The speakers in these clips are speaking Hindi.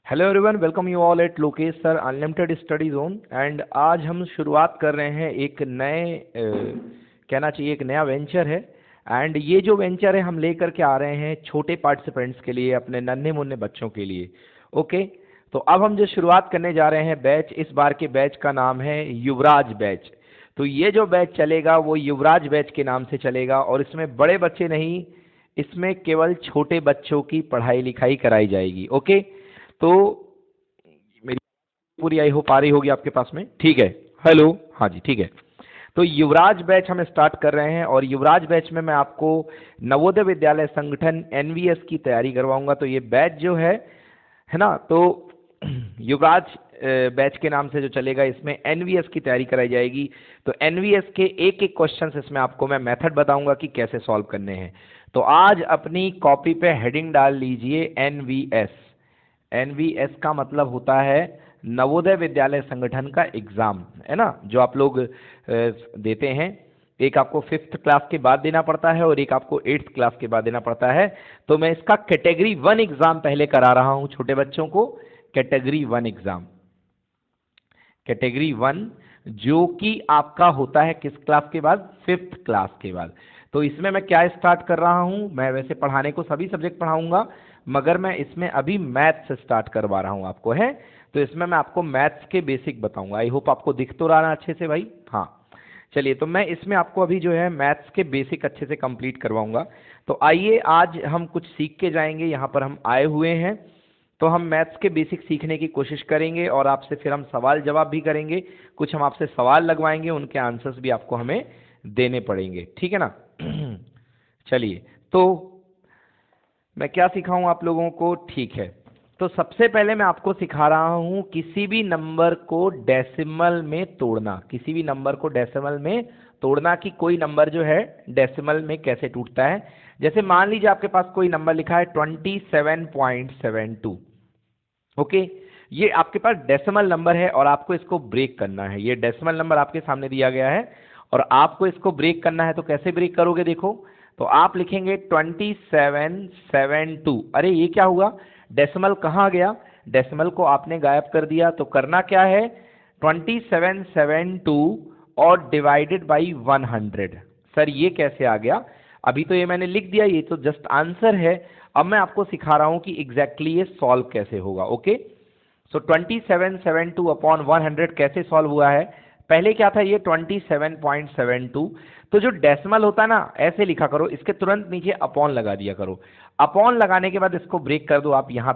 Hello everyone, welcome you all at Lokesh sir unlimited study zone. And आज हम शुरुआत कर रहे हैं एक नए कहना चाहिए एक नया वेंचर है। एंड ये जो वेंचर है हम लेकर के आ रहे हैं छोटे पार्टिसिपेंट्स के लिए, अपने नन्हे मुन्ने बच्चों के लिए। ओके, तो अब हम जो शुरुआत करने जा रहे हैं बैच, इस बार के बैच का नाम है युवराज बैच। तो ये जो बैच चलेगा वो युवराज बैच के नाम से चलेगा, और इसमें बड़े बच्चे नहीं, इसमें केवल छोटे बच्चों की पढ़ाई लिखाई कराई जाएगी। ओके, तो मेरी पूरी आई होप आ रही होगी आपके पास में, ठीक है? हेलो, हाँ जी, ठीक है। तो युवराज बैच हम स्टार्ट कर रहे हैं, और युवराज बैच में मैं आपको नवोदय विद्यालय संगठन एनवीएस की तैयारी करवाऊंगा। तो ये बैच जो है ना, तो युवराज बैच के नाम से जो चलेगा, इसमें एनवीएस की तैयारी कराई जाएगी। तो एनवीएस के एक एक क्वेश्चन इसमें आपको मैं मेथड बताऊंगा कि कैसे सॉल्व करने हैं। तो आज अपनी कॉपी पे हेडिंग डाल लीजिए एनवीएस। एनवीएस का मतलब होता है नवोदय विद्यालय संगठन का एग्जाम, है ना, जो आप लोग देते हैं। एक आपको 5th क्लास के बाद देना पड़ता है और एक आपको 8th क्लास के बाद देना पड़ता है। तो मैं इसका कैटेगरी 1 एग्जाम पहले करा रहा हूं छोटे बच्चों को। कैटेगरी 1 एग्जाम, कैटेगरी 1, जो कि आपका होता है किस क्लास के बाद? 5th क्लास के बाद। तो इसमें मैं क्या स्टार्ट कर रहा हूं? मैं वैसे पढ़ाने को सभी सब्जेक्ट पढ़ाऊंगा, मगर मैं इसमें अभी मैथ्स से स्टार्ट करवा रहा हूं आपको, है। तो इसमें मैं आपको मैथ्स के बेसिक बताऊंगा। आई होप आपको दिख तो रहा है अच्छे से भाई? हाँ, चलिए, तो मैं इसमें आपको अभी जो है मैथ्स के बेसिक अच्छे से कंप्लीट करवाऊंगा। तो आइए आज हम कुछ सीख के जाएंगे। यहाँ पर हम आए हुए हैं तो हम मैथ्स के बेसिक सीखने की कोशिश करेंगे, और आपसे फिर हम सवाल जवाब भी करेंगे। कुछ हम आपसे सवाल लगवाएंगे, उनके आंसर्स भी आपको हमें देने पड़ेंगे, ठीक है ना? चलिए, तो मैं क्या सिखाऊं आप लोगों को? ठीक है, तो सबसे पहले मैं आपको सिखा रहा हूं किसी भी नंबर को डेसिमल में तोड़ना। किसी भी नंबर को डेसिमल में तोड़ना, कि कोई नंबर जो है डेसिमल में कैसे टूटता है। जैसे मान लीजिए आपके पास कोई नंबर लिखा है 27.72। ओके, ये आपके पास डेसिमल नंबर है और आपको इसको ब्रेक करना है। ये डेसिमल नंबर आपके सामने दिया गया है और आपको इसको ब्रेक करना है। तो कैसे ब्रेक करोगे? देखो, तो आप लिखेंगे 2772। अरे ये क्या हुआ? डेसिमल कहाँ गया? डेसिमल को आपने गायब कर दिया। तो करना क्या है? 2772 और डिवाइडेड बाई 100। सर ये कैसे आ गया? अभी तो ये मैंने लिख दिया, ये तो जस्ट आंसर है। अब मैं आपको सिखा रहा हूं कि एग्जैक्टली ये सॉल्व कैसे होगा। ओके, सो 2772 अपॉन 100 कैसे सॉल्व हुआ है? पहले क्या था? ये 27.72। तो जो डेसिमल होता है ना, ऐसे लिखा करो, इसके तुरंत नीचे अपॉन लगा दिया करो। अपॉन लगाने के बाद इसको ब्रेक कर दो आप यहाँ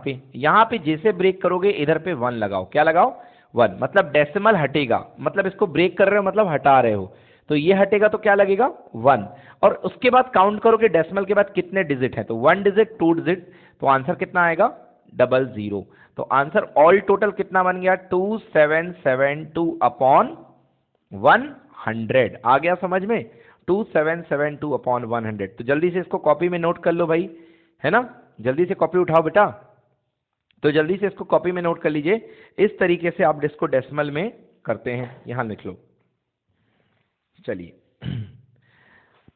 पे जैसे ब्रेक करोगे इधर पे 1 लगाओ। क्या लगाओ? 1, मतलब डेसिमल हटेगा, मतलब इसको ब्रेक कर रहे हो मतलब हटा रहे हो। तो ये हटेगा तो क्या लगेगा? 1। और उसके बाद काउंट करो कि डेसिमल के बाद कितने डिजिट हैं। तो 1 डिजिट, 2 डिजिट, तो आंसर कितना आएगा? 00। तो आंसर ऑल टोटल कितना बन गया? 2772 अपॉन 100। आ गया समझ में? 2772 अपॉन 100। तो जल्दी से इसको कॉपी में नोट कर लो भाई, है ना? जल्दी से कॉपी उठाओ बेटा। तो जल्दी से इसको कॉपी में नोट कर लीजिए। इस तरीके से आप इसको डेसिमल में करते हैं। यहां लिख लो। चलिए,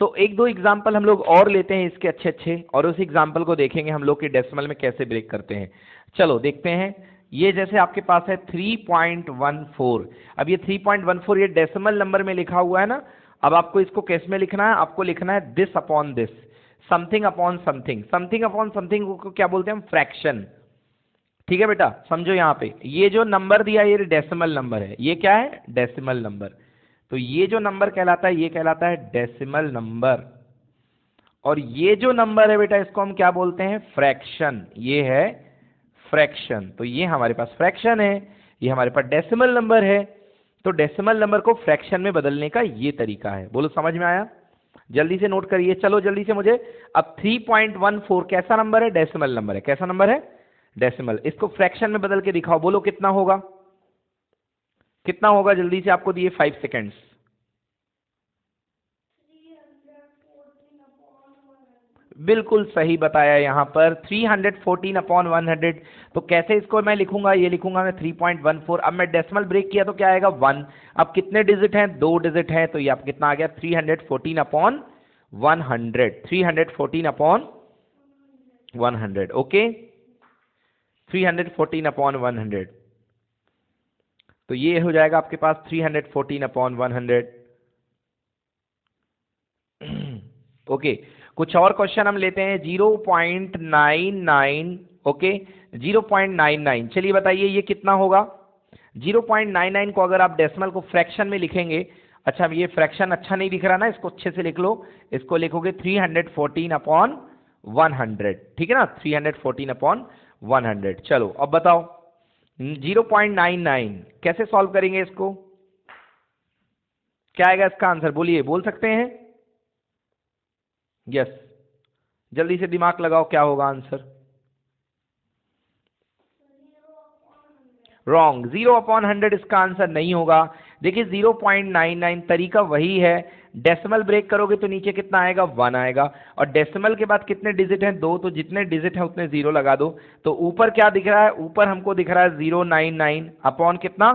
तो एक दो एग्जाम्पल हम लोग और लेते हैं इसके अच्छे अच्छे, और उस एग्जाम्पल को देखेंगे हम लोग कि डेसिमल में कैसे ब्रेक करते हैं। चलो देखते हैं। ये जैसे आपके पास है 3.14। अब ये 3.14 ये डेसिमल नंबर में लिखा हुआ है ना। अब आपको इसको कैसे में लिखना है? आपको लिखना है this upon this, something upon something. Something upon something को क्या बोलते हैं हम? फ्रैक्शन। ठीक है बेटा, समझो। यहाँ पे ये जो नंबर दिया ये डेसिमल नंबर है। ये क्या है? Decimal number. तो ये जो नंबर कहलाता है ये कहलाता है डेसिमल नंबर। और ये जो नंबर है बेटा इसको हम क्या बोलते हैं? फ्रैक्शन। ये है फ्रैक्शन। तो ये हमारे पास फ्रैक्शन है, ये हमारे पास डेसिमल नंबर है। तो डेसिमल नंबर को फ्रैक्शन में बदलने का ये तरीका है। बोलो समझ में आया? जल्दी से नोट करिए। चलो जल्दी से मुझे। अब 3.14 कैसा नंबर है? डेसिमल नंबर है। कैसा नंबर है? डेसिमल। इसको फ्रैक्शन में बदल के दिखाओ। बोलो कितना होगा? कितना होगा? जल्दी से, आपको दिए 5 सेकेंड्स। बिल्कुल सही बताया यहाँ पर, 314 अपॉन 100। तो कैसे इसको मैं लिखूंगा? ये लिखूंगा मैं 3.14। अब मैं डेसिमल ब्रेक किया तो क्या आएगा? 1। अब कितने डिजिट हैं? 2 डिजिट हैं। तो ये आप कितना आ गया? 314 अपॉन 100। 314 अपॉन 100। ओके, 314 अपॉन 100, तो ये हो जाएगा आपके पास 314 अपॉन 100। ओके, कुछ और क्वेश्चन हम लेते हैं। 0.99, ओके 0.99, चलिए बताइए ये कितना होगा। 0.99 को अगर आप डेसिमल को फ्रैक्शन में लिखेंगे, अच्छा ये फ्रैक्शन अच्छा नहीं दिख रहा ना, इसको अच्छे से लिख लो, इसको लिखोगे 314 अपॉन 100, ठीक है ना, 314 अपॉन 100। चलो अब बताओ 0.99 कैसे सॉल्व करेंगे इसको, क्या आएगा इसका आंसर, बोलिए, बोल सकते हैं? यस, जल्दी से दिमाग लगाओ, क्या होगा आंसर? रॉन्ग, 0/100 इसका आंसर नहीं होगा। देखिए 0.99 तरीका वही है, डेसिमल ब्रेक करोगे तो नीचे कितना आएगा, 1 आएगा, और डेसिमल के बाद कितने डिजिट हैं, 2, तो जितने डिजिट हैं उतने 0 लगा दो। तो ऊपर क्या दिख रहा है, ऊपर हमको दिख रहा है 099 अपॉन कितना,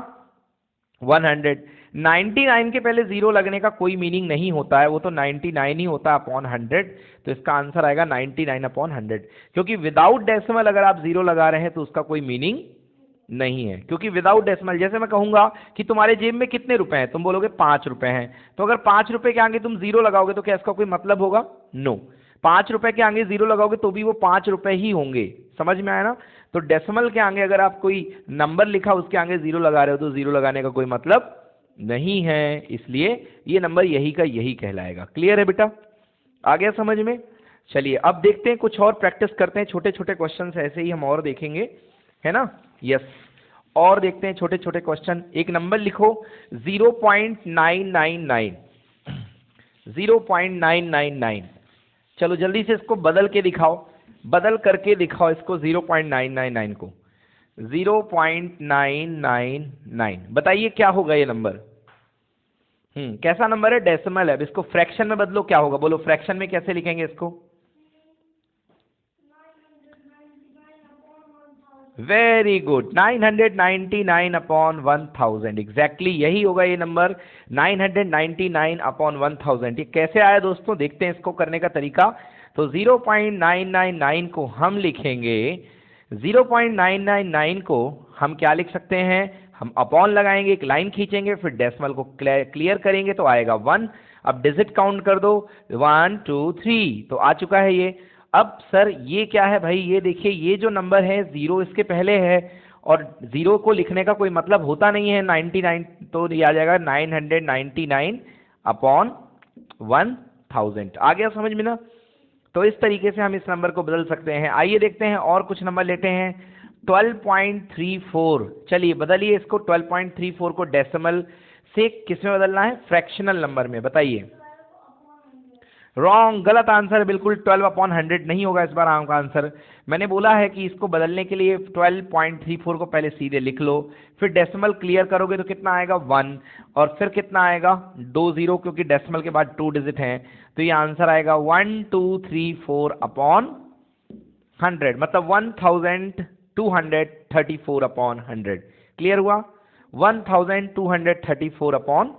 100। 99 के पहले 0 लगने का कोई मीनिंग नहीं होता है, वो तो 99 ही होता है अपॉन 100, तो इसका आंसर आएगा 99 अपॉन 100, क्योंकि विदाउट डेसिमल अगर आप 0 लगा रहे हैं तो उसका कोई मीनिंग नहीं है। क्योंकि विदाउट डेसिमल, जैसे मैं कहूंगा कि तुम्हारे जेब में कितने रुपए हैं, तुम बोलोगे 5 रुपए हैं, तो अगर 5 रुपए के आगे तुम 0 लगाओगे तो क्या इसका कोई मतलब होगा? नो। 5 रुपए के आगे 0 लगाओगे तो भी वो 5 रुपए ही होंगे, समझ में आया ना? तो डेसिमल के आगे अगर आप कोई नंबर लिखा उसके आगे 0 लगा रहे हो तो 0 लगाने का कोई मतलब नहीं है, इसलिए ये नंबर यही का यही कहलाएगा। क्लियर है बेटा, आ गया समझ में? चलिए अब देखते हैं, कुछ और प्रैक्टिस करते हैं, छोटे छोटे क्वेश्चन ऐसे ही हम और देखेंगे, है ना? यस, और देखते हैं छोटे छोटे क्वेश्चन। एक नंबर लिखो 0.999, 0.999। चलो जल्दी से इसको बदल के दिखाओ, बदल करके दिखाओ इसको 0.999 को। 0.999 बताइए क्या होगा ये नंबर? कैसा नंबर है? डेसिमल है। अब इसको फ्रैक्शन में बदलो, क्या होगा बोलो, फ्रैक्शन में कैसे लिखेंगे इसको? वेरी गुड, 999 अपॉन 1000, एग्जैक्टली यही होगा ये नंबर, 999 अपॉन 1000। ये कैसे आया दोस्तों, देखते हैं इसको करने का तरीका। तो 0.999 को हम लिखेंगे, 0.999 को हम क्या लिख सकते हैं, हम अपॉन लगाएंगे, एक लाइन खींचेंगे, फिर डेसिमल को क्लियर करेंगे तो आएगा 1। अब डिजिट काउंट कर दो, 1 2 3, तो आ चुका है ये। अब सर ये क्या है भाई, ये देखिए ये जो नंबर है 0 इसके पहले है, और 0 को लिखने का कोई मतलब होता नहीं है 99, तो ये आ जाएगा 999 अपॉन 1000। आ गया समझ में ना? तो इस तरीके से हम इस नंबर को बदल सकते हैं। आइए देखते हैं और कुछ नंबर लेते हैं। 12.34, चलिए बदलिए इसको, 12.34 को डेसिमल से किस में बदलना है, फ्रैक्शनल नंबर में, बताइए। रॉन्ग, गलत आंसर है बिल्कुल, 12/100 नहीं होगा इस बार आपका आंसर। मैंने बोला है कि इसको बदलने के लिए 12.34 को पहले सीधे लिख लो, फिर डेसिमल क्लियर करोगे तो कितना आएगा 1, और फिर कितना आएगा 2 0, क्योंकि डेसिमल के बाद 2 डिजिट हैं, तो ये आंसर आएगा 1234 अपॉन 100, मतलब 1234 अपॉन 100। क्लियर हुआ? 1234 अपॉन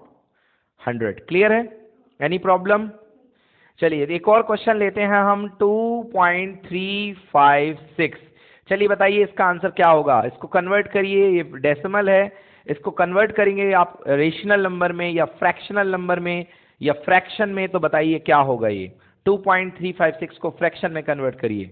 100। क्लियर है? Any problem? चलिए एक और क्वेश्चन लेते हैं हम, 2.356। चलिए बताइए इसका आंसर क्या होगा। इसको कन्वर्ट करिए, ये डेसिमल है, इसको कन्वर्ट करेंगे आप रेशनल नंबर में या फ्रैक्शनल नंबर में या फ्रैक्शन में, तो बताइए क्या होगा ये। 2.356 को फ्रैक्शन में कन्वर्ट करिए।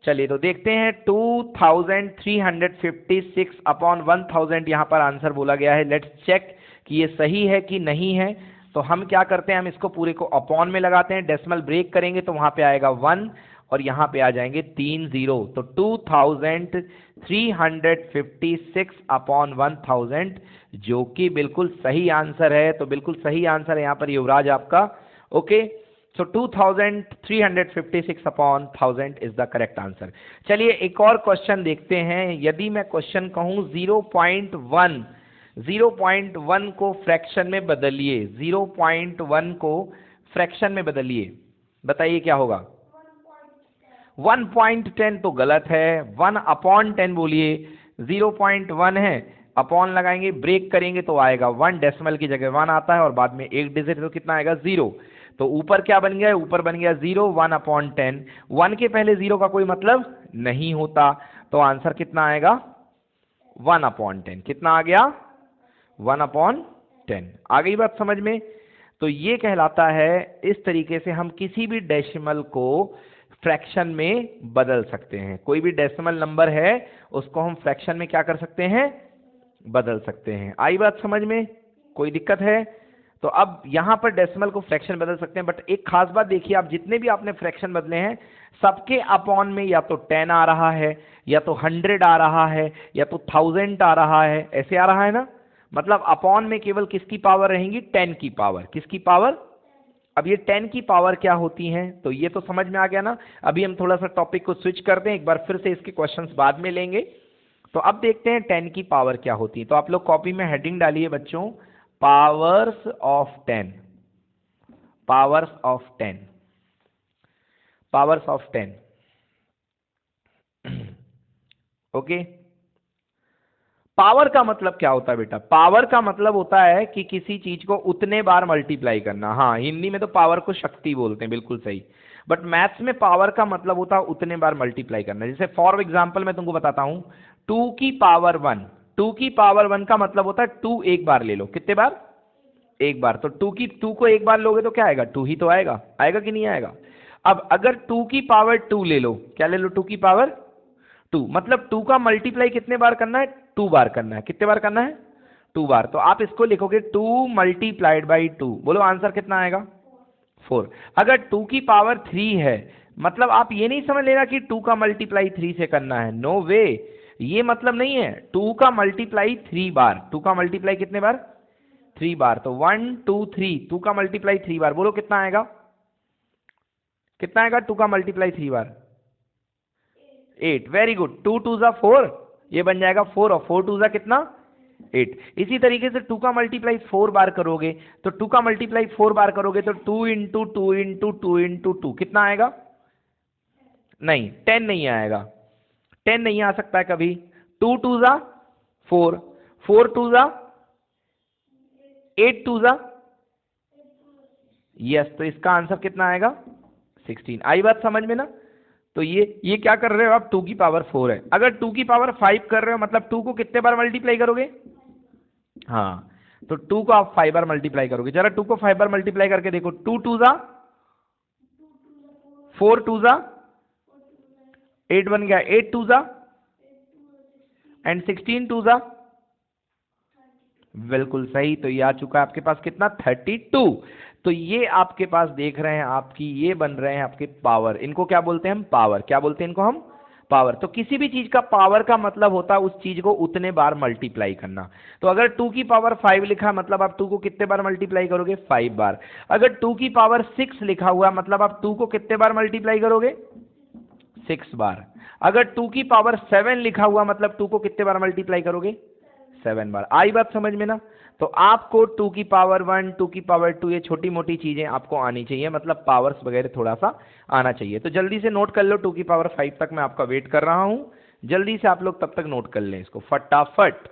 चलिए तो देखते हैं, 2356 अपॉन 1000 यहाँ पर आंसर बोला गया है। लेट्स चेक कि ये सही है कि नहीं है। तो हम क्या करते हैं, हम इसको पूरे को अपॉन में लगाते हैं, डेसिमल ब्रेक करेंगे तो वहाँ पे आएगा 1 और यहाँ पे आ जाएंगे 3 0, तो 2356 अपॉन 1000 जो कि बिल्कुल सही आंसर है। तो बिल्कुल सही आंसर है यहाँ पर युवराज आपका। Okay, so 2356 upon 1000 is the correct answer. चलिए एक और क्वेश्चन देखते हैं। यदि मैं क्वेश्चन कहूँ 0.1 को फ्रैक्शन में बदलिए, 0.1 को फ्रैक्शन में बदलिए, बताइए क्या होगा। 1.10 तो गलत है, 1/10 बोलिए। 0.1 है, अपॉन लगाएंगे, ब्रेक करेंगे तो आएगा 1, डेसिमल की जगह 1 आता है और बाद में एक डिजिट तो कितना आएगा 0। तो ऊपर क्या बन गया, ऊपर बन गया 0, 1/10। 1 के पहले 0 का कोई मतलब नहीं होता, तो आंसर कितना आएगा 1/10। कितना आ गया 1/10। आ गई बात समझ में। तो ये कहलाता है, इस तरीके से हम किसी भी डेसिमल को फ्रैक्शन में बदल सकते हैं। कोई भी डेसिमल नंबर है उसको हम फ्रैक्शन में क्या कर सकते हैं, बदल सकते हैं। आई बात समझ में, कोई दिक्कत है? तो अब यहां पर डेसिमल को फ्रैक्शन बदल सकते हैं, बट एक खास बात देखिए, आप जितने भी आपने फ्रैक्शन बदले हैं सबके अपॉन में या तो 10 आ रहा है, या तो 100 आ रहा है, या तो 1000 आ रहा है, ऐसे आ रहा है ना। मतलब अपॉन में केवल किसकी पावर रहेंगी, 10 की पावर। किसकी पावर? अब ये 10 की पावर क्या होती है, तो ये तो समझ में आ गया ना। अभी हम थोड़ा सा टॉपिक को स्विच करते हैं, एक बार फिर से इसके क्वेश्चंस बाद में लेंगे। तो अब देखते हैं 10 की पावर क्या होती है। तो आप लोग कॉपी में हेडिंग डालिए बच्चों, powers of 10, powers of 10, powers of 10। Okay, power का मतलब क्या होता है बेटा? पावर का मतलब होता है कि किसी चीज को उतने बार मल्टीप्लाई करना। हाँ, हिंदी में तो पावर को शक्ति बोलते हैं, बिल्कुल सही। बट मैथ्स में पावर का मतलब होता है उतने बार मल्टीप्लाई करना। जैसे फॉर एग्जांपल मैं तुमको बताता हूं, 2 की पावर 1, 2 की पावर 1 का मतलब होता है 2 एक बार ले लो। कितने बार? एक बार। तो 2 को एक बार लोगे तो क्या आएगा, 2 ही तो आएगा। आएगा कि नहीं आएगा? अब अगर 2 की पावर 2 ले लो, क्या ले लो, 2 की पावर 2, मतलब 2 का मल्टीप्लाई कितने बार करना है, 2 बार करना है। कितने बार करना है, 2 बार। तो आप इसको लिखोगे 2 मल्टीप्लाइड बाई 2, बोलो आंसर कितना आएगा, 4। अगर 2 की पावर 3 है, मतलब आप ये नहीं समझ लेना कि 2 का मल्टीप्लाई 3 से करना है, नो वे, ये मतलब नहीं है। 2 का मल्टीप्लाई 3 बार, 2 का मल्टीप्लाई कितने बार, 3 बार। तो 1 2 3, 2 का मल्टीप्लाई 3 बार, बोलो कितना आएगा, कितना आएगा 2 का मल्टीप्लाई 3 बार, 8। Very good. 2 2 जा 4, ये बन जाएगा 4, और 4 2 जा कितना, 8। इसी तरीके से 2 का मल्टीप्लाई 4 बार करोगे, तो 2 का मल्टीप्लाई 4 बार करोगे तो 2 इंटू 2 इंटू 2 इंटू 2 कितना आएगा, नहीं 10 नहीं आएगा, 10 नहीं आ सकता है कभी। 2 2 जा 4, 4 2 जा 8 2 जा, यस, तो इसका आंसर कितना आएगा, 16। आई बात समझ में ना। तो ये क्या कर रहे हो आप, 2 की पावर 4 है। अगर 2 की पावर 5 कर रहे हो, मतलब 2 को कितने बार मल्टीप्लाई करोगे, हाँ, तो 2 को आप 5 बार मल्टीप्लाई करोगे। जरा 2 को 5 बार मल्टीप्लाई करके देखो, 2 2 जा 4, 2 जा 8 बन गया, 8 2 जा एंड 16 2 जा, बिल्कुल सही। तो ये आ चुका है आपके पास कितना, 32। तो ये आपके पास देख रहे हैं आपकी, ये बन रहे हैं आपके पावर। इनको क्या बोलते हैं हम, पावर। क्या बोलते हैं इनको हम, पावर। तो किसी भी चीज का पावर का मतलब होता है उस चीज को उतने बार मल्टीप्लाई करना। तो अगर 2 की पावर 5 लिखा, मतलब आप 2 को कितने बार मल्टीप्लाई करोगे, 5 बार। अगर 2 की पावर 6 लिखा हुआ, मतलब आप 2 को कितने बार मल्टीप्लाई करोगे, 6 बार। अगर 2 की पावर 7 लिखा हुआ, मतलब 2 को कितने बार मल्टीप्लाई करोगे, 7 बार। आई बात समझ में ना। तो आपको 2 की पावर 1, 2 की पावर 2, ये छोटी मोटी चीजें आपको आनी चाहिए, मतलब पावर्स वगैरह थोड़ा सा आना चाहिए। तो जल्दी से नोट कर लो, 2 की पावर 5 तक मैं आपका वेट कर रहा हूं। जल्दी से आप लोग तब तक नोट कर लें इसको फटाफट।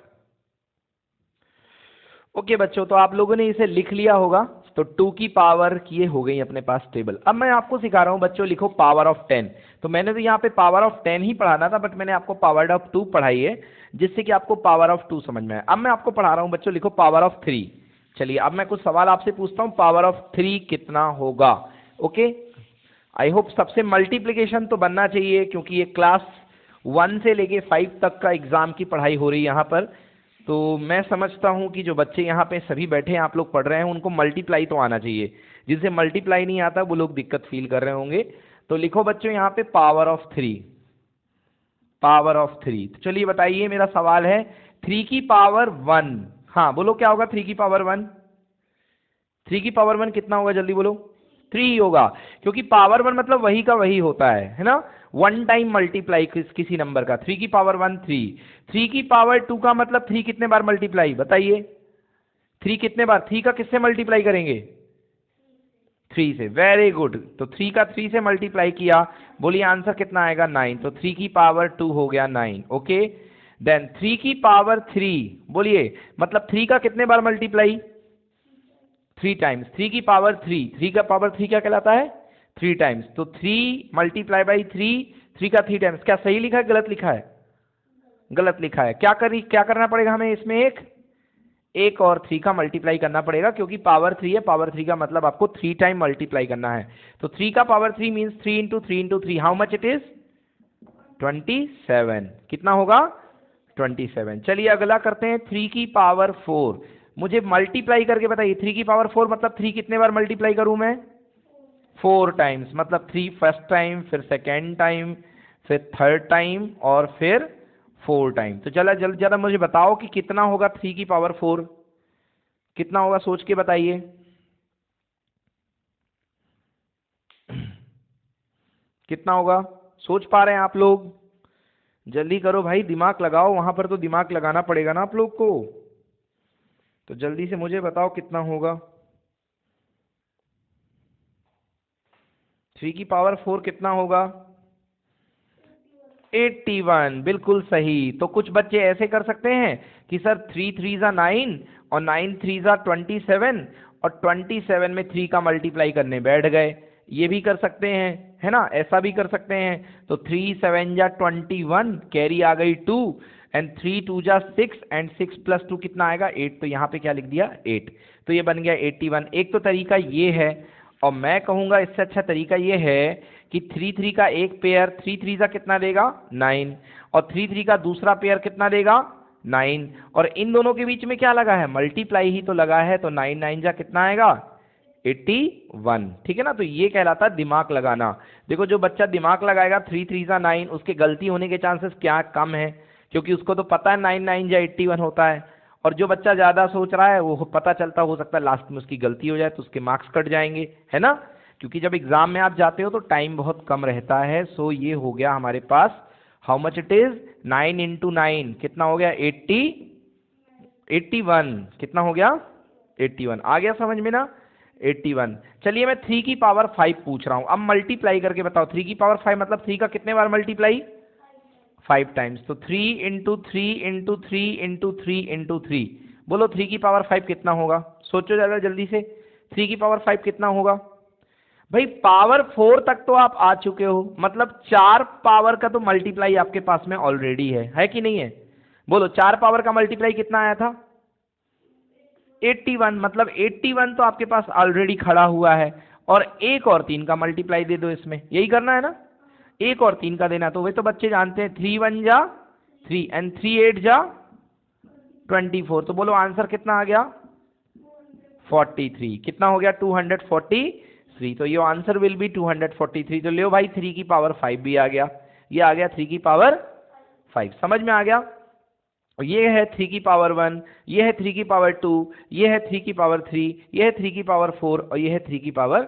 ओके बच्चों, तो आप लोगों ने इसे लिख लिया होगा। तो 2 की पावर की हो गई अपने पास टेबल। अब मैं आपको सिखा रहा हूं बच्चों, लिखो पावर ऑफ 10। तो मैंने तो यहाँ पे पावर ऑफ 10 ही पढ़ाना था, बट मैंने आपको पावर ऑफ 2 पढ़ाई है, जिससे कि आपको पावर ऑफ 2 समझ में आए। अब मैं आपको पढ़ा रहा हूं बच्चों, लिखो पावर ऑफ 3। चलिए अब मैं कुछ सवाल आपसे पूछता हूं, पावर ऑफ 3 कितना होगा। ओके, आई होप सबसे मल्टीप्लीकेशन तो बनना चाहिए, क्योंकि ये क्लास 1 से लेके 5 तक का एग्जाम की पढ़ाई हो रही है यहाँ पर। तो मैं समझता हूं कि जो बच्चे यहाँ पे सभी बैठे हैं, आप लोग पढ़ रहे हैं, उनको मल्टीप्लाई तो आना चाहिए। जिनसे मल्टीप्लाई नहीं आता वो लोग दिक्कत फील कर रहे होंगे। तो लिखो बच्चों यहाँ पे पावर ऑफ 3, पावर ऑफ 3। तो चलिए बताइए, मेरा सवाल है 3 की पावर 1, हाँ बोलो क्या होगा 3 की पावर 1, 3 की पावर 1 कितना होगा, जल्दी बोलो, 3 ही होगा, क्योंकि पावर 1 मतलब वही का वही होता है ना, वन टाइम मल्टीप्लाई किसी नंबर का। 3 की पावर 1 3, 3 की पावर 2 का मतलब 3 कितने बार मल्टीप्लाई, बताइए 3 कितने बार, 3 का किससे मल्टीप्लाई करेंगे, 3 से। Very good. तो 3 का 3 से मल्टीप्लाई किया, बोलिए आंसर कितना आएगा, 9। तो 3 की पावर 2 हो गया 9। ओके, देन 3 की पावर 3, बोलिए मतलब 3 का कितने बार मल्टीप्लाई, 3 टाइम्स, 3 की पावर 3, 3 का पावर 3 क्या कहलाता है? 3 टाइम्स। तो 3 मल्टीप्लाई बाई 3, 3 का 3 टाइम्स। क्या सही लिखा है गलत लिखा है? गलत लिखा है। क्या करना पड़ेगा हमें इसमें? एक और 3 का मल्टीप्लाई करना पड़ेगा, क्योंकि पावर 3 है, पावर 3 का मतलब आपको 3 टाइम मल्टीप्लाई करना है। तो 3 का power 3 means 3 into 3 into 3, how much it is? 27। कितना होगा? 27। चलिए अगला करते हैं 3 की पावर 4। मुझे मल्टीप्लाई करके बताइए 3 की पावर 4 मतलब 3 कितने बार मल्टीप्लाई करूं मैं? 4 टाइम्स। मतलब 3 फर्स्ट टाइम, फिर सेकेंड टाइम, फिर थर्ड टाइम और फिर 4 टाइम। तो चला जल्द ज्यादा मुझे बताओ कि कितना होगा 3 की पावर 4? कितना होगा सोच के बताइए। कितना होगा? सोच पा रहे हैं आप लोग? जल्दी करो भाई, दिमाग लगाओ, वहां पर तो दिमाग लगाना पड़ेगा ना आप लोग को। तो जल्दी से मुझे बताओ कितना होगा। 3 की पावर 4 कितना होगा? 81। बिल्कुल सही। तो कुछ बच्चे ऐसे कर सकते हैं कि सर 3 3 जा 9 और 9 3 जा 27 और 27 में 3 का मल्टीप्लाई करने बैठ गए। ये भी कर सकते हैं, है ना? ऐसा भी कर सकते हैं। तो 3 7 जा 21, कैरी आ गई 2 एंड 3 2 जा 6 एंड 6 प्लस 2 कितना आएगा? 8। तो यहाँ पे क्या लिख दिया? 8। तो ये बन गया 81। एक तो तरीका ये है, और मैं कहूंगा इससे अच्छा तरीका ये है कि 3 3 का एक पेयर 3 3 का कितना देगा? 9। और 3 3 का दूसरा पेयर कितना देगा? 9। और इन दोनों के बीच में क्या लगा है? मल्टीप्लाई ही तो लगा है। तो 9 9 जा कितना आएगा? 81। ठीक है ना? तो ये कहलाता है दिमाग लगाना। देखो जो बच्चा दिमाग लगाएगा 3 3 जा 9, उसके गलती होने के चांसेस क्या कम है, क्योंकि उसको तो पता है 9 9 जा 81 होता है। और जो बच्चा ज्यादा सोच रहा है वो पता चलता हो सकता है लास्ट में उसकी गलती हो जाए तो उसके मार्क्स कट जाएंगे, है ना? क्योंकि जब एग्जाम में आप जाते हो तो टाइम बहुत कम रहता है। सो ये हो गया हमारे पास, how much it is? 9 into 9 कितना हो गया? 81। कितना हो गया? 81। आ गया समझ में ना? 81। चलिए मैं 3 की पावर 5 पूछ रहा हूं। अब मल्टीप्लाई करके बताओ 3 की पावर 5 मतलब 3 का कितने बार मल्टीप्लाई? 5 टाइम्स। तो 3 इंटू 3 इंटू 3 इंटू 3 इंटू 3। बोलो 3 की पावर 5 कितना होगा? सोचो जरा जल्दी से, 3 की पावर 5 कितना होगा? भाई पावर 4 तक तो आप आ चुके हो, मतलब 4 पावर का तो मल्टीप्लाई आपके पास में ऑलरेडी है कि नहीं है? बोलो 4 पावर का मल्टीप्लाई कितना आया था? 81। मतलब 81 तो आपके पास ऑलरेडी खड़ा हुआ है। और एक और 3 का मल्टीप्लाई दे दो इसमें, यही करना है ना? एक और 3 का देना। तो वे तो बच्चे जानते हैं 3 1 जा 3 एंड 3 8 जा 24। तो बोलो आंसर कितना आ गया? 43। कितना हो गया? 243। तो योर आंसर विल बी 243। तो लो भाई 3 की पावर 5 भी आ गया। ये आ गया 3 की पावर 5। समझ में आ गया? और ये है 3 की पावर 1, ये है 3 की पावर 2, ये है 3 की पावर 3, ये है 3 की पावर 4 और ये है 3 की पावर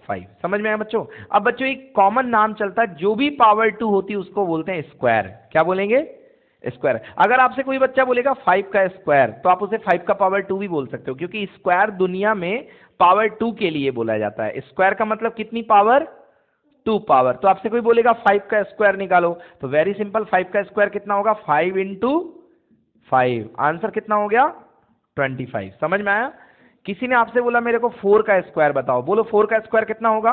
5। समझ में आया बच्चों? अब बच्चों एक कॉमन नाम चलता है, जो भी पावर 2 होती है उसको बोलते हैं स्क्वायर। क्या बोलेंगे? स्क्वायर। अगर आपसे कोई बच्चा बोलेगा 5 का स्क्वायर तो आप उसे 5 का पावर 2 भी बोल सकते हो, क्योंकि स्क्वायर दुनिया में पावर 2 के लिए बोला जाता है। स्क्वायर का मतलब कितनी पावर? 2 पावर। तो आपसे कोई बोलेगा 5 का स्क्वायर निकालो, तो वेरी सिंपल, 5 का स्क्वायर कितना होगा? 5 इंटू 5। आंसर कितना हो गया? 25। समझ में आया? किसी ने आपसे बोला मेरे को 4 का स्क्वायर बताओ, बोलो 4 का स्क्वायर कितना होगा?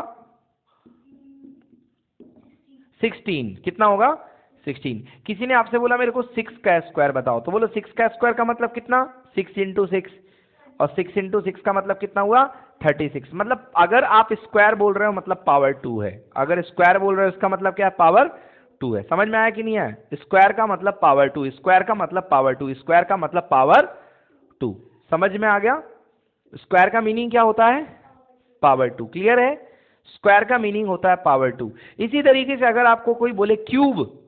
16। कितना होगा? 16। किसी ने आपसे बोला मेरे को 6 का स्क्वायर बताओ, तो बोलो 6 का स्क्वायर का मतलब कितना? 6 इंटू 6। और 6 इंटू 6 का मतलब कितना हुआ? 36। मतलब अगर आप स्क्वायर बोल रहे हो मतलब पावर 2 है। अगर स्क्वायर बोल रहे हो इसका मतलब क्या है? पावर 2 है। समझ में आया कि नहीं आया? स्क्वायर का मतलब पावर 2, स्क्वायर का मतलब पावर 2, स्क्वायर का मतलब पावर 2। समझ में आ गया? स्क्वायर का मीनिंग क्या होता है? पावर 2। क्लियर है? स्क्वायर का मीनिंग होता है पावर 2। इसी तरीके से अगर आपको कोई बोले क्यूब,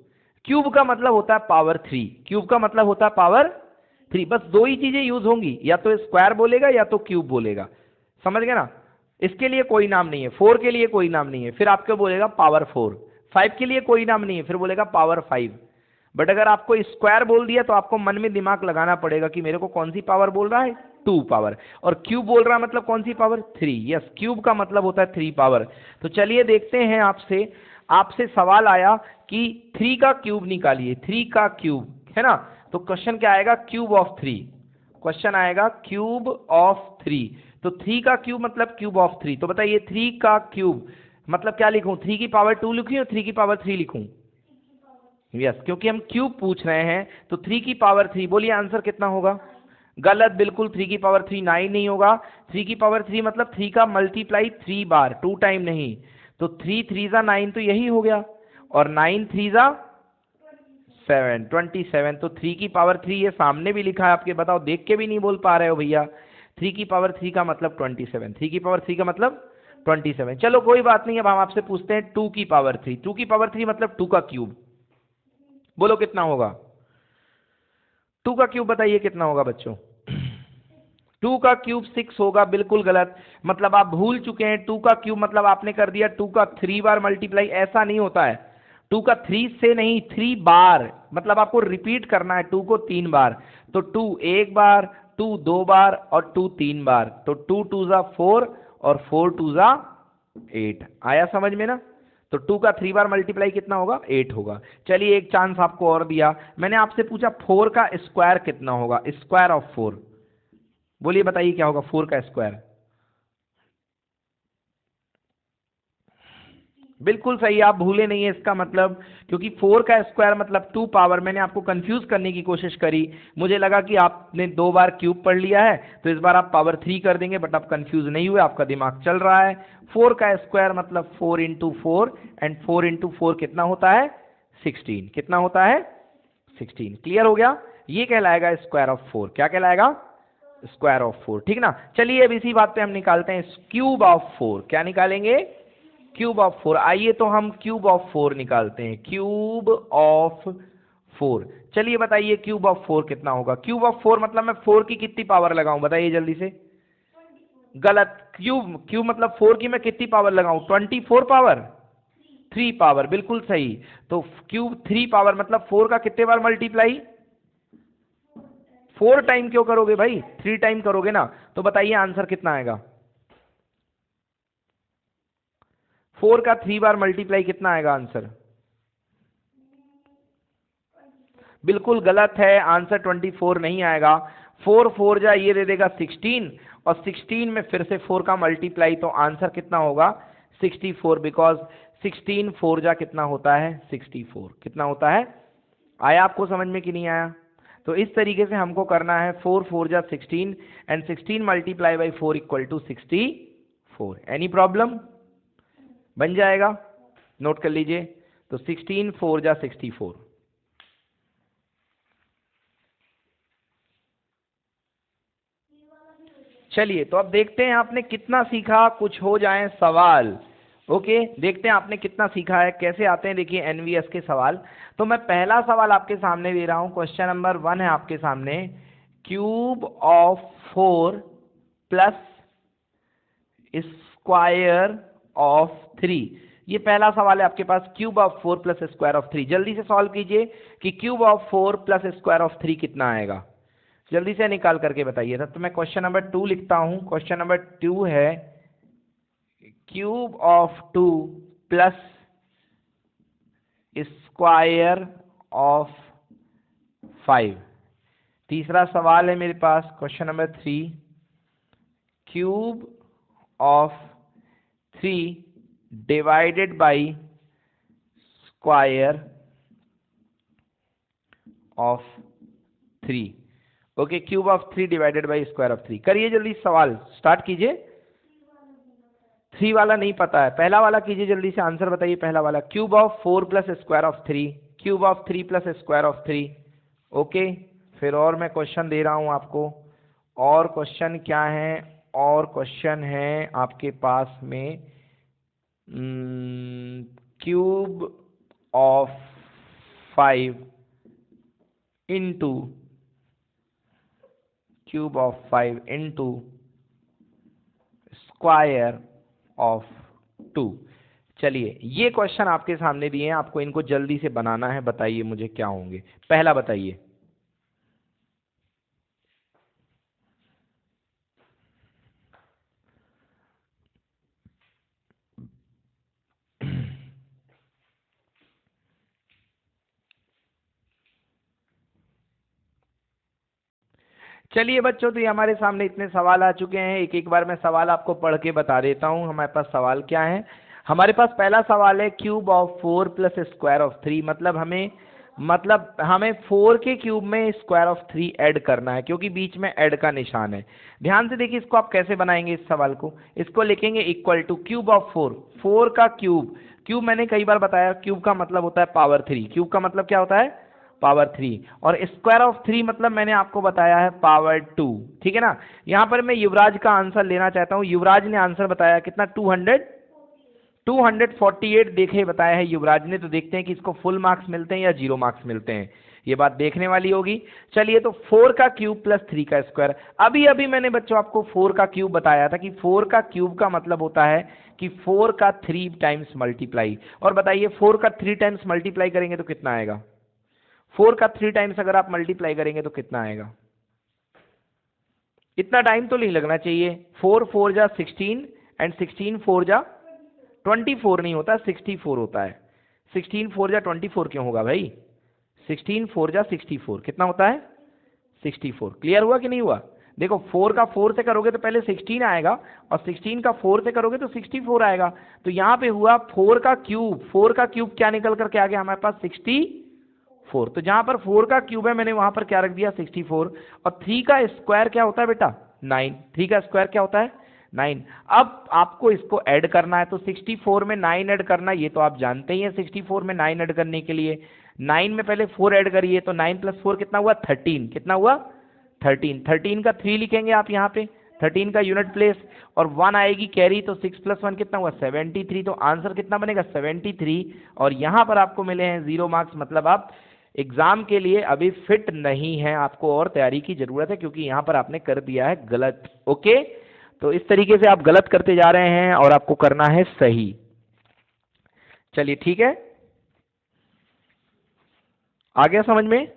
क्यूब का मतलब होता है पावर 3, क्यूब का मतलब होता है पावर 3। बस दो ही चीजें यूज होंगी, या तो स्क्वायर बोलेगा या तो क्यूब बोलेगा। समझ गए ना? इसके लिए कोई नाम नहीं है, 4 के लिए कोई नाम नहीं है, फिर आपको बोलेगा पावर 4। 5 के लिए कोई नाम नहीं है, फिर बोलेगा पावर 5। बट अगर आपको स्क्वायर बोल दिया तो आपको मन में दिमाग लगाना पड़ेगा कि मेरे को कौन सी पावर बोल रहा है? 2 पावर। और क्यूब बोल रहा है मतलब कौन सी पावर? 3। यस, क्यूब का मतलब होता है 3 पावर। तो चलिए देखते हैं, आपसे आपसे सवाल आया कि 3 का क्यूब निकालिए, 3 का क्यूब, है ना? तो क्वेश्चन क्या आएगा? Cube of 3। क्वेश्चन आएगा क्यूब ऑफ 3। तो 3 का क्यूब मतलब क्यूब ऑफ 3। तो बताइए 3 का क्यूब मतलब क्या लिखूं, 3 की पावर 2 लिखूं या 3 की पावर 3 लिखूं? यस, क्योंकि हम क्यूब पूछ रहे हैं तो 3 की पावर 3। बोलिए आंसर कितना होगा? गलत, बिल्कुल 3 की पावर 3 9 नहीं होगा। 3 की पावर 3 मतलब 3 का मल्टीप्लाई 3 बार, 2 टाइम नहीं। तो 3 3 जा 9 तो यही हो गया, और 9 3 जा 7 27। तो 3 की पावर 3 ये सामने भी लिखा है आपके, बताओ देख के भी नहीं बोल पा रहे हो भैया। 3 की पावर 3 का मतलब 27, 3 की पावर 3 का मतलब 27। चलो कोई बात नहीं, अब हम आपसे पूछते हैं 2 की पावर 3। 2 की पावर 3 मतलब 2 का क्यूब। बोलो कितना होगा? 2 का क्यूब बताइए कितना होगा बच्चों? 2 का क्यूब 6 होगा, बिल्कुल गलत। मतलब आप भूल चुके हैं, 2 का क्यूब मतलब आपने कर दिया 2 का 3 बार मल्टीप्लाई। ऐसा नहीं होता है, 2 का 3 से नहीं, 3 बार, मतलब आपको रिपीट करना है 2 को 3 बार। तो 2 एक बार, 2 दो बार, और 2 3 बार। तो 2 2 जा 4 और 4 2 जा 8। आया समझ में ना? तो 2 का 3 बार मल्टीप्लाई कितना होगा? 8 होगा। चलिए एक चांस आपको और दिया, मैंने आपसे पूछा 4 का स्क्वायर कितना होगा, स्क्वायर ऑफ 4। बोलिए बताइए क्या होगा 4 का स्क्वायर? बिल्कुल सही, आप भूले नहीं है इसका मतलब, क्योंकि 4 का स्क्वायर मतलब 2 पावर। मैंने आपको कंफ्यूज करने की कोशिश करी, मुझे लगा कि आपने 2 बार क्यूब पढ़ लिया है तो इस बार आप पावर 3 कर देंगे, बट आप कंफ्यूज नहीं हुए, आपका दिमाग चल रहा है। 4 का स्क्वायर मतलब 4 इंटू 4, एंड 4 इंटू 4 कितना होता है? 16। कितना होता है? 16। क्लियर हो गया? ये कहलाएगा स्क्वायर ऑफ 4। क्या कहलाएगा? Square of 4। ठीक ना? चलिए अब इसी बात पे हम निकालते हैं क्यूब ऑफ 4। क्या निकालेंगे? Cube of 4। आइए तो हम क्यूब ऑफ 4 निकालते हैं, क्यूब ऑफ 4। चलिए बताइए क्यूब ऑफ 4 कितना होगा? क्यूब ऑफ 4 मतलब मैं 4 की कितनी पावर लगाऊं, बताइए जल्दी से। गलत, क्यूब क्यूब मतलब 4 की मैं कितनी पावर लगाऊं? 24 पावर, 3 पावर, बिल्कुल सही। तो क्यूब 3 पावर मतलब 4 का कितने बार मल्टीप्लाई? 4 टाइम क्यों करोगे भाई, 3 टाइम करोगे ना। तो बताइए आंसर कितना आएगा? 4 का 3 बार मल्टीप्लाई कितना आएगा आंसर? बिल्कुल गलत है, आंसर 24 नहीं आएगा। 4 4 जा ये दे देगा 16, और 16 में फिर से 4 का मल्टीप्लाई, तो आंसर कितना होगा? 64। बिकॉज 16 4 जा कितना होता है? 64। कितना होता है? आया आपको समझ में कि नहीं आया? तो इस तरीके से हमको करना है, 4 4 जा 16, and 16 multiply by 4 equal to 64। Any problem? बन जाएगा, नोट कर लीजिए। तो 16 4 जा 64। चलिए तो अब देखते हैं आपने कितना सीखा, कुछ हो जाए सवाल। ओके, देखते हैं आपने कितना सीखा है, कैसे आते हैं देखिए एनवीएस के सवाल। तो मैं पहला सवाल आपके सामने दे रहा हूं, क्वेश्चन नंबर 1 है आपके सामने। Cube of 4 plus square of 3। ये पहला सवाल है आपके पास, cube of 4 plus square of 3। जल्दी से सॉल्व कीजिए कि cube of 4 plus square of 3 कितना आएगा, जल्दी से निकाल करके बताइए। तो मैं क्वेश्चन नंबर 2 लिखता हूं। क्वेश्चन नंबर 2 है cube of 2 plus square of 5। तीसरा सवाल है मेरे पास, question number 3, cube of 3 divided by square of 3। Okay, cube of 3 divided by square of 3। करिए जल्दी सवाल स्टार्ट कीजिए। 3 वाला नहीं पता है, पहला वाला कीजिए जल्दी से, आंसर बताइए पहला वाला। Cube of 4 plus square of 3, cube of 3 plus square of 3। Okay, फिर और मैं क्वेश्चन दे रहा हूं आपको। और क्वेश्चन क्या है? और क्वेश्चन है आपके पास में cube of 5 into cube of 5 into square of 2। चलिए ये क्वेश्चन आपके सामने दिए हैं, आपको इनको जल्दी से बनाना है। बताइए मुझे क्या होंगे, पहला बताइए। चलिए बच्चों, तो ये हमारे सामने इतने सवाल आ चुके हैं, एक एक बार मैं सवाल आपको पढ़ के बता देता हूँ हमारे पास सवाल क्या है। हमारे पास पहला सवाल है cube of 4 plus square of 3, मतलब हमें 4 के क्यूब में स्क्वायर ऑफ 3 ऐड करना है, क्योंकि बीच में ऐड का निशान है। ध्यान से देखिए इसको आप कैसे बनाएंगे इस सवाल को। इसको लिखेंगे इक्वल टू क्यूब ऑफ 4, 4 का क्यूब, क्यूब मैंने कई बार बताया क्यूब का मतलब होता है पावर 3, क्यूब का मतलब क्या होता है पावर 3, और स्क्वायर ऑफ 3 मतलब मैंने आपको बताया है पावर 2। ठीक है ना। यहां पर मैं युवराज का आंसर लेना चाहता हूं। युवराज ने आंसर बताया कितना, 248 देखे बताया है युवराज ने। तो देखते हैं कि इसको फुल मार्क्स मिलते हैं या 0 मार्क्स मिलते हैं, ये बात देखने वाली होगी। चलिए, तो 4 का क्यूब प्लस 3 का स्क्वायर, अभी अभी मैंने बच्चों आपको 4 का क्यूब बताया था कि 4 का क्यूब का मतलब होता है कि 4 का 3 टाइम्स मल्टीप्लाई। और बताइए 4 का 3 टाइम्स मल्टीप्लाई करेंगे तो कितना आएगा, 4 का 3 टाइम्स अगर आप मल्टीप्लाई करेंगे तो कितना आएगा। इतना टाइम तो नहीं लगना चाहिए। 4 4 जा 16 एंड 16 4 जा 24 नहीं होता, 64 होता है। 16 4 जा 24 क्यों होगा भाई, 16 4 जा 64 कितना होता है 64। क्लियर हुआ कि नहीं हुआ। देखो 4 का 4 से करोगे तो पहले 16 आएगा, और 16 का 4 से करोगे तो 64 आएगा। तो यहां पे हुआ 4 का क्यूब, 4 का क्यूब क्या निकल करके आ गया हमारे पास 64। तो जहां पर 4 का क्यूब है मैंने वहां पर क्या रख दिया 64। और 3 का स्क्वायर क्या होता है बेटा 9, 3 का स्क्वायर क्या होता है 9। अब आपको इसको ऐड करना है, तो 64 में 9 ऐड करना, ये तो आप जानते ही हैं। 64 में 9 ऐड करने के लिए 9 में पहले 4 ऐड करिए, तो 9 प्लस 4 कितना हुआ 13, कितना हुआ 13। 13 का 3 लिखेंगे आप यहाँ पे, 13 का यूनिट प्लेस, और 1 आएगी कैरी, तो 6 प्लस 1 कितना हुआ 73। तो आंसर कितना बनेगा 73, और यहाँ पर आपको मिले हैं 0 मार्क्स। मतलब आप एग्जाम के लिए अभी फिट नहीं है, आपको और तैयारी की जरूरत है, क्योंकि यहाँ पर आपने कर दिया है गलत। ओके, तो इस तरीके से आप गलत करते जा रहे हैं और आपको करना है सही। चलिए ठीक है, आ गया समझ में।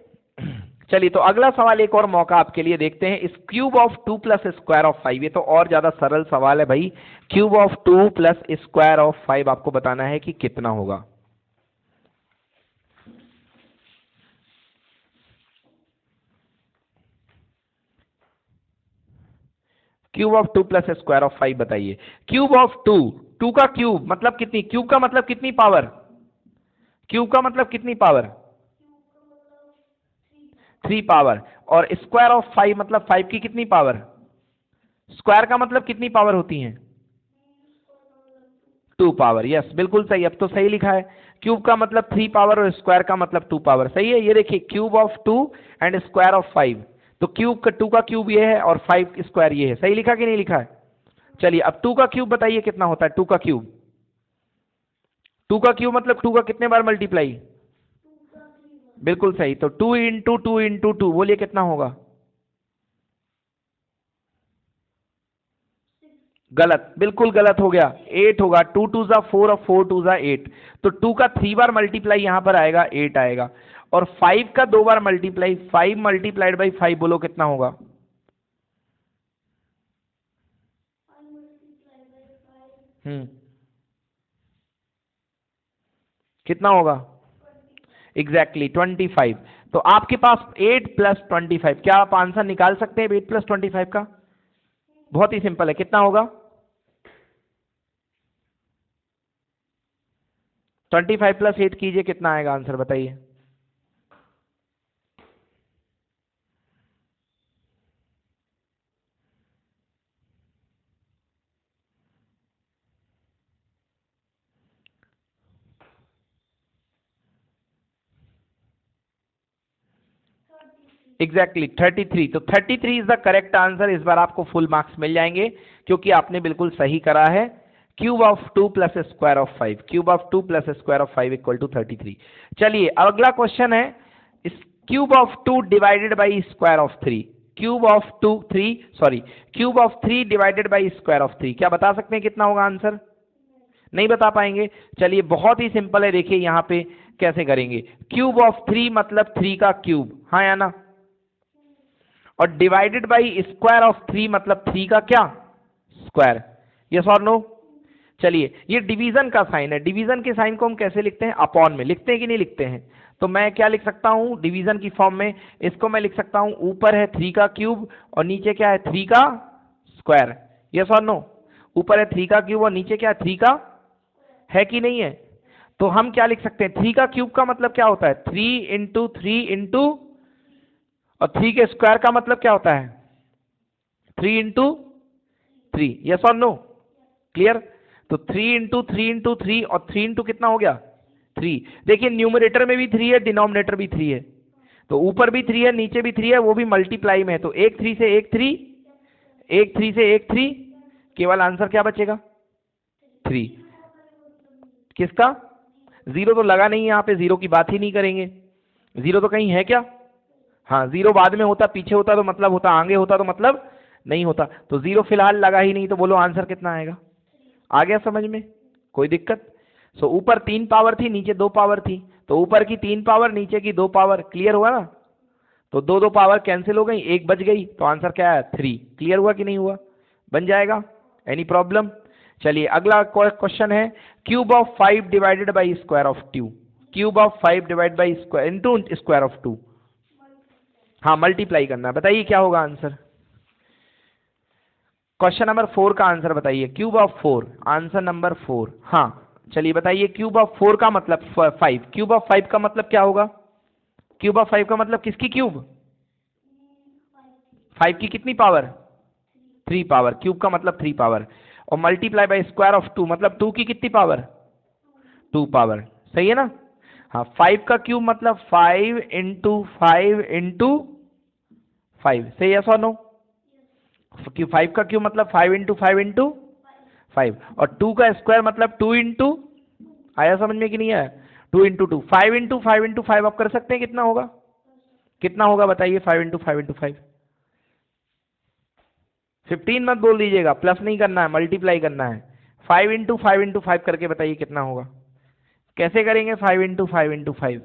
चलिए, तो अगला सवाल एक और मौका आपके लिए देखते हैं। इस cube of 2 plus square of 5, ये तो और ज्यादा सरल सवाल है भाई। Cube of 2 plus square of 5 आपको बताना है कि कितना होगा। Cube of 2 plus square of 5 बताइए। क्यूब ऑफ 2, 2 का क्यूब मतलब कितनी, क्यूब का मतलब कितनी पावर, क्यूब का मतलब कितनी पावर 3 पावर, और स्क्वायर ऑफ 5 मतलब 5 की कितनी पावर, स्क्वायर का मतलब कितनी पावर होती है 2 पावर। यस बिल्कुल सही, अब तो सही लिखा है। क्यूब का मतलब 3 पावर और स्क्वायर का मतलब 2 पावर, सही है। ये देखिए cube of 2 and square of 5, तो क्यूब का 2 का क्यूब ये है और 5 स्क्वायर ये है, सही लिखा कि नहीं लिखा है। चलिए, अब 2 का क्यूब बताइए कितना होता है 2 का क्यूब, 2 का क्यूब मतलब 2 का कितने बार मल्टीप्लाई, बिल्कुल सही। तो 2 इंटू 2 इंटू 2, बोलिए कितना होगा, गलत, बिल्कुल गलत हो गया, 8 होगा। 2 2 जा 4 और 4 2 जा 8, तो 2 का 3 बार मल्टीप्लाई यहां पर आएगा 8 आएगा, और 5 का 2 बार मल्टीप्लाई 5 मल्टीप्लाइड बाई 5, बोलो कितना होगा, कितना होगा एग्जैक्टली 25। तो आपके पास 8 प्लस 25, क्या आप आंसर निकाल सकते हैं 8 प्लस 25 का। बहुत ही सिंपल है, कितना होगा 25 प्लस 8 कीजिए, कितना आएगा आंसर बताइए। एग्जैक्टली 33, तो 33 इज द करेक्ट आंसर। इस बार आपको फुल मार्क्स मिल जाएंगे क्योंकि आपने बिल्कुल सही करा है। Cube of 2 plus square of 5, cube of 2 plus square of 5 equal to 33। चलिए अगला क्वेश्चन है, इस cube of 2 divided by square of 3, cube of 2 3 sorry cube of 3 divided by square of 3, क्या बता सकते हैं कितना होगा आंसर, नहीं बता पाएंगे। चलिए बहुत ही सिंपल है, देखिए यहां पे कैसे करेंगे। क्यूब ऑफ 3 मतलब 3 का क्यूब, हाँ या ना, और डिवाइडेड बाई स्क्वायर ऑफ 3 मतलब 3 का क्या स्क्वायर, यस और नो। चलिए ये डिवीजन का साइन है, डिवीजन के साइन को हम कैसे लिखते हैं अपॉन में लिखते हैं कि नहीं लिखते हैं। तो मैं क्या लिख सकता हूँ डिवीजन की फॉर्म में? इसको मैं लिख सकता हूँ ऊपर है 3 का क्यूब और नीचे क्या है 3 का स्क्वायर। यस और नो? ऊपर है 3 का क्यूब और नीचे क्या है 3 का, है कि नहीं है? तो हम क्या लिख सकते हैं, 3 का क्यूब का मतलब क्या होता है 3 इंटू 3 इंटू, और 3 के स्क्वायर का मतलब क्या होता है 3 इंटू 3। यस और नो? क्लियर? तो 3 इंटू 3 इंटू 3 और 3 इंटू कितना हो गया 3। देखिए न्यूमरेटर में भी 3 है, डिनोमिनेटर भी 3 है, तो ऊपर भी 3 है नीचे भी 3 है, वो भी मल्टीप्लाई में है। तो एक 3 से एक 3, एक 3 से एक 3, केवल आंसर क्या बचेगा 3। किसका? जीरो तो लगा नहीं है यहाँ पे, जीरो की बात ही नहीं करेंगे। जीरो तो कहीं है क्या? हाँ, जीरो बाद में होता, पीछे होता तो मतलब होता, आगे होता तो मतलब नहीं होता। तो जीरो फिलहाल लगा ही नहीं, तो बोलो आंसर कितना आएगा? आ गया समझ में? कोई दिक्कत? सो ऊपर 3 पावर थी, नीचे 2 पावर थी, तो ऊपर की 3 पावर नीचे की 2 पावर। क्लियर हुआ ना? तो 2 2 पावर कैंसिल हो गई, एक बच गई, तो आंसर क्या है 3। क्लियर हुआ कि नहीं हुआ? बन जाएगा? Any problem? चलिए अगला क्वेश्चन है, cube of 5 divided by square of 2। Cube of 5 divide by square into square of 2। हाँ, मल्टीप्लाई करना है। बताइए क्या होगा आंसर? क्वेश्चन नंबर 4 का आंसर बताइए। Cube of 4, answer number 4। हाँ चलिए बताइए, क्यूब ऑफ 4 का मतलब 5। क्यूब ऑफ 5 का मतलब क्या होगा? क्यूब ऑफ 5 का मतलब किसकी क्यूब? 5 की कितनी पावर? 3 पावर। क्यूब का मतलब 3 पावर, और मल्टीप्लाई बाय स्क्वायर ऑफ 2 मतलब 2 की कितनी पावर? 2 पावर। सही है ना? हाँ, 5 का क्यूब मतलब 5 इंटू 5 इंटू 5। सही है, 100 नो? 5 का क्यूब मतलब 5 इंटू 5 इंटू 5, और 2 का स्क्वायर मतलब 2 इंटू, आया समझ में कि नहीं आया? 2 इंटू 2, 5 इंटू 5 इंटू 5 आप कर सकते हैं, कितना होगा? कितना होगा बताइए 5 इंटू 5 इंटू 5? 15 मत बोल दीजिएगा, प्लस नहीं करना है, मल्टीप्लाई करना है। 5 इंटू 5 करके बताइए कितना होगा? कैसे करेंगे 5 इंटू 5 इंटू 5?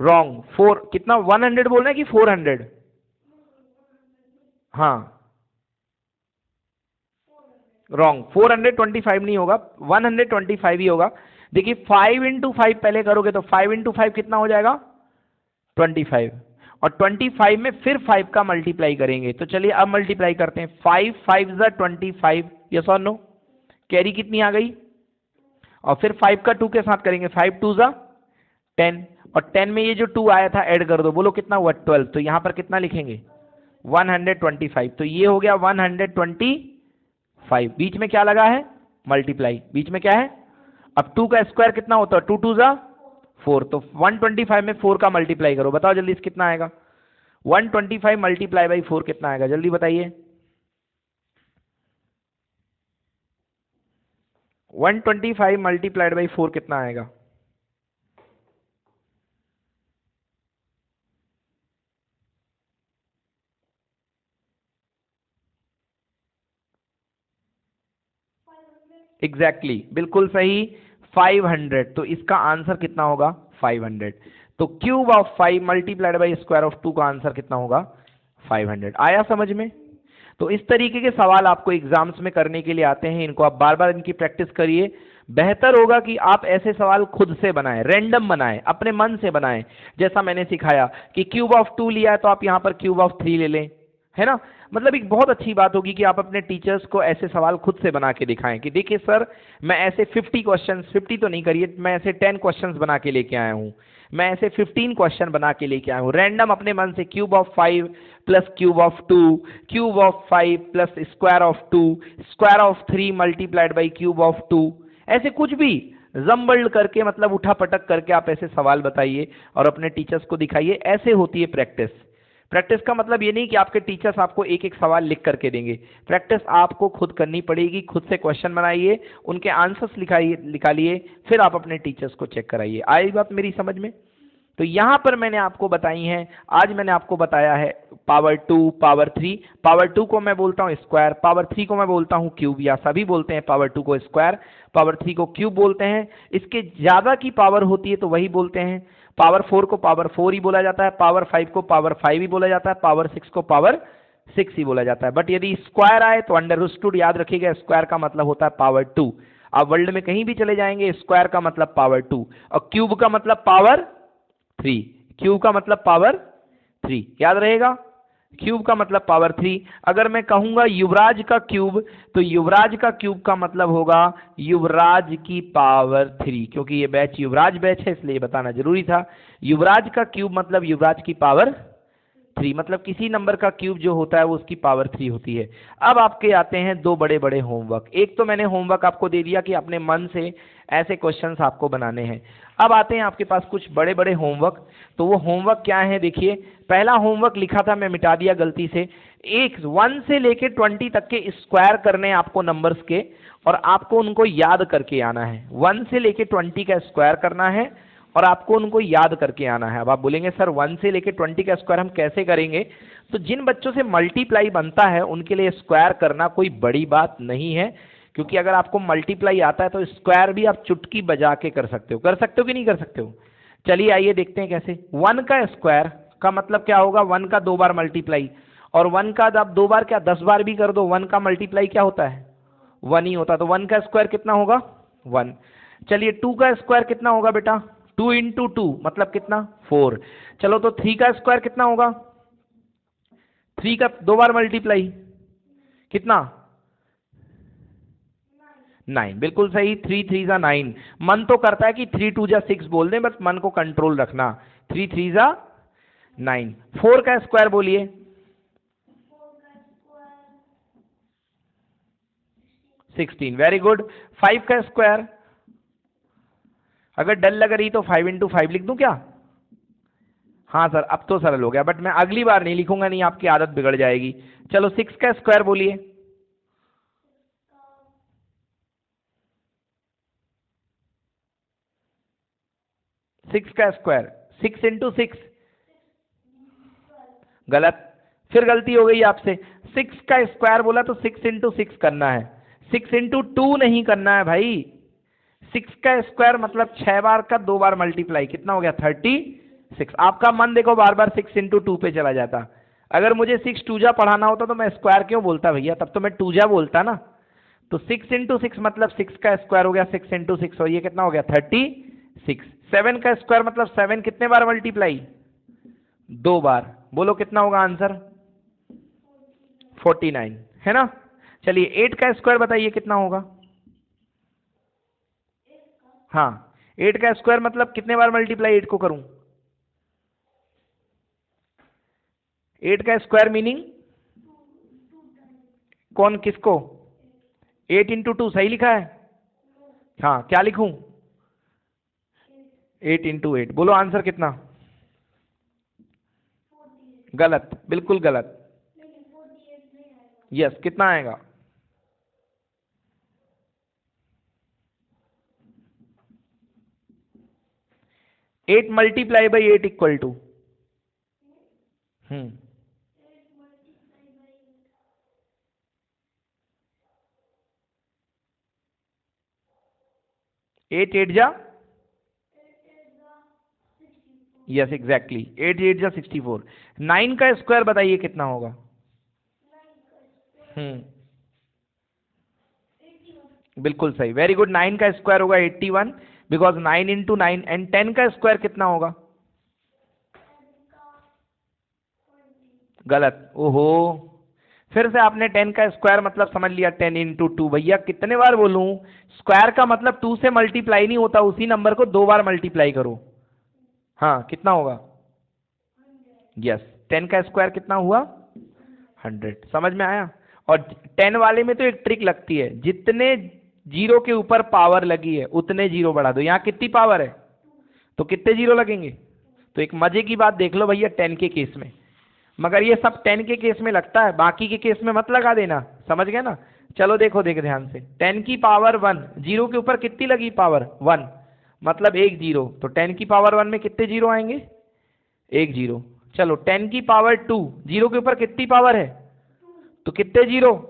रॉन्ग। 4 कितना, 100 बोलना है कि 400? हाँ, रॉन्ग। 425 नहीं होगा, 125 ही होगा। देखिए 5 इंटू 5 पहले करोगे तो 5 इंटू 5 कितना हो जाएगा 25, और 25 में फिर 5 का मल्टीप्लाई करेंगे। तो चलिए अब मल्टीप्लाई करते हैं। 5 5 ज़ा 25, यस और नो? कैरी कितनी आ गई? और फिर 5 का 2 के साथ करेंगे, 5 2 ज़ा 10, और 10 में ये जो 2 आया था ऐड कर दो, बोलो कितना हुआ 12। तो यहां पर कितना लिखेंगे 125। तो ये हो गया 125। बीच में क्या लगा है? मल्टीप्लाई। बीच में क्या है? अब 2 का स्क्वायर कितना होता है? 2 2 ज़ा 4। तो 125 में 4 का मल्टीप्लाई करो, बताओ जल्दी से कितना आएगा? 125 मल्टीप्लाई बाई 4 कितना आएगा, जल्दी बताइए? 125 मल्टीप्लाइड बाई 4 कितना आएगा? एग्जैक्टली बिल्कुल सही, 500। तो इसका आंसर कितना होगा 500। तो cube of 5 multiplied by square of 2 का आंसर कितना होगा 500। आया समझ में? तो इस तरीके के सवाल आपको एग्जाम्स में करने के लिए आते हैं, इनको आप बार बार इनकी प्रैक्टिस करिए। बेहतर होगा कि आप ऐसे सवाल खुद से बनाएं, रैंडम बनाएं, अपने मन से बनाएं। जैसा मैंने सिखाया कि क्यूब ऑफ 2 लिया है तो आप यहां पर क्यूब ऑफ 3 ले लें, है ना? मतलब एक बहुत अच्छी बात होगी कि आप अपने टीचर्स को ऐसे सवाल खुद से बना के दिखाएं कि देखिए सर, मैं ऐसे 50 क्वेश्चन, 50 तो नहीं करिए, मैं ऐसे 10 क्वेश्चंस बना के लेके आया हूं, मैं ऐसे 15 क्वेश्चन बना के लेके आया हूं, रैंडम अपने मन से। Cube of 5 plus cube of 2, cube of 5 plus square of 2, square of 3 multiplied by cube of 2, ऐसे कुछ भी जम्बल्ड करके, मतलब उठा पटक करके आप ऐसे सवाल बताइए और अपने टीचर्स को दिखाइए। ऐसे होती है प्रैक्टिस। प्रैक्टिस का मतलब ये नहीं कि आपके टीचर्स आपको एक एक सवाल लिख करके देंगे, प्रैक्टिस आपको खुद करनी पड़ेगी। खुद से क्वेश्चन बनाइए, उनके आंसर्स निकालिए, फिर आप अपने टीचर्स को चेक कराइए। आई बात मेरी समझ में? तो यहां पर मैंने आपको बताई हैं, आज मैंने आपको बताया है पावर 2, पावर 3। पावर 2 को मैं बोलता हूं स्क्वायर, पावर 3 को मैं बोलता हूं क्यूब, या सभी बोलते हैं पावर 2 को स्क्वायर, पावर 3 को क्यूब बोलते हैं। इसके ज्यादा की पावर होती है तो वही बोलते हैं। पावर 4 को पावर 4 ही बोला जाता है, पावर 5 को पावर 5 ही बोला जाता है, पावर 6 को पावर 6 ही बोला जाता है। बट यदि स्क्वायर आए तो अंडर याद रखिएगा, स्क्वायर का मतलब होता है पावर 2। आप वर्ल्ड में कहीं भी चले जाएंगे, स्क्वायर का मतलब पावर 2 और क्यूब का मतलब पावर 3। क्यूब का मतलब पावर 3 याद रहेगा, क्यूब का मतलब पावर 3। अगर मैं कहूंगा युवराज का क्यूब, तो युवराज का क्यूब का मतलब होगा युवराज की पावर 3, क्योंकि ये बैच युवराज बैच है इसलिए बताना जरूरी था। युवराज का क्यूब मतलब युवराज की पावर 3, मतलब किसी नंबर का क्यूब जो होता है वो उसकी पावर 3 होती है। अब आपके आते हैं दो बड़े बड़े होमवर्क। एक तो मैंने होमवर्क आपको दे दिया कि अपने मन से ऐसे क्वेश्चंस आपको बनाने हैं। अब आते हैं आपके पास कुछ बड़े बड़े होमवर्क। तो वो होमवर्क क्या है, देखिए पहला होमवर्क लिखा था, मैं मिटा दिया गलती से। 1 से लेके 20 तक के स्क्वायर करने हैं आपको नंबर्स के, और आपको उनको याद करके आना है। 1 से लेके 20 का स्क्वायर करना है और आपको उनको याद करके आना है। अब आप बोलेंगे सर 1 से लेके 20 का स्क्वायर हम कैसे करेंगे? तो जिन बच्चों से मल्टीप्लाई बनता है उनके लिए स्क्वायर करना कोई बड़ी बात नहीं है, क्योंकि अगर आपको मल्टीप्लाई आता है तो स्क्वायर भी आप चुटकी बजा के कर सकते हो। कर सकते हो कि नहीं कर सकते हो? चलिए आइए देखते हैं कैसे। 1 का स्क्वायर का मतलब क्या होगा? 1 का 2 बार मल्टीप्लाई, और 1 का आप 2 बार क्या 10 बार भी कर दो, 1 का मल्टीप्लाई क्या होता है? 1 ही होता है। तो 1 का स्क्वायर कितना होगा? 1। चलिए 2 का स्क्वायर कितना होगा बेटा? 2 इंटू 2 मतलब कितना? 4। चलो तो 3 का स्क्वायर कितना होगा? 3 का 2 बार मल्टीप्लाई कितना? 9। बिल्कुल सही, 3 3 जा 9। मन तो करता है कि 3 2 जा 6 बोल दें, बस मन को कंट्रोल रखना। 3 3 जा 9। 4 का स्क्वायर बोलिए। 16। Very good. 5 का स्क्वायर, अगर डर लग रही तो 5 इंटू 5 लिख दूं क्या? हाँ सर अब तो सरल हो गया, बट मैं अगली बार नहीं लिखूंगा, नहीं आपकी आदत बिगड़ जाएगी। चलो 6 का स्क्वायर बोलिए। 6 का स्क्वायर 6 इंटू 6, गलत, फिर गलती हो गई आपसे। 6 का स्क्वायर बोला तो 6 इंटू 6 करना है, 6 इंटू 2 नहीं करना है भाई। 6 का स्क्वायर मतलब 6 बार का 2 बार मल्टीप्लाई, कितना हो गया? 36। आपका मन देखो बार बार 6 इंटू 2 पे चला जाता। अगर मुझे 6 टूजा पढ़ाना होता तो मैं स्क्वायर क्यों बोलता भैया, तब तो मैं टूजा बोलता ना। तो 6 इंटू 6 मतलब 6 का स्क्वायर हो गया 6 इंटू 6, और ये कितना हो गया? 36। 7 का स्क्वायर मतलब 7 कितने बार मल्टीप्लाई? 2 बार। बोलो कितना होगा आंसर? 49, है ना। चलिए 8 का स्क्वायर बताइए कितना होगा? हाँ 8 का स्क्वायर मतलब कितने बार मल्टीप्लाई 8 को करूं? 8 का स्क्वायर मीनिंग कौन किसको? 8 इंटू 2 सही लिखा है? हाँ क्या लिखूं? 8 इंटू 8। बोलो आंसर कितना? गलत, बिल्कुल गलत। यस, कितना आएगा? 8 मल्टीप्लाई बाई 8 इक्वल टू 8 8 जा, यस एग्जैक्टली 8 8 जा 64। 9 का स्क्वायर बताइए कितना होगा? बिल्कुल सही, वेरी गुड। 9 का स्क्वायर होगा 81, बिकॉज 9 इंटू 9। एंड 10 का स्क्वायर कितना होगा? गलत, ओहो, फिर से आपने 10 का स्क्वायर मतलब समझ लिया 10 इंटू 2। भैया कितने बार बोलूं? स्क्वायर का मतलब 2 से मल्टीप्लाई नहीं होता, उसी नंबर को 2 बार मल्टीप्लाई करो। हाँ कितना होगा? यस, 10 का स्क्वायर कितना हुआ? 100। समझ में आया? और 10 वाले में तो एक ट्रिक लगती है, जितने जीरो के ऊपर पावर लगी है उतने जीरो बढ़ा दो। यहाँ कितनी पावर है तो कितने जीरो लगेंगे? तो एक मजे की बात देख लो भैया 10 के केस में, मगर ये सब 10 के केस में लगता है, बाकी के केस में मत लगा देना, समझ गए ना। चलो देखो ध्यान से, 10 की पावर 1, जीरो के ऊपर कितनी लगी पावर? 1, मतलब एक जीरो, तो 10 की पावर 1 में कितने जीरो आएंगे? एक जीरो। चलो 10 की पावर 2, जीरो के ऊपर कितनी पावर है? तो कितने जीरो?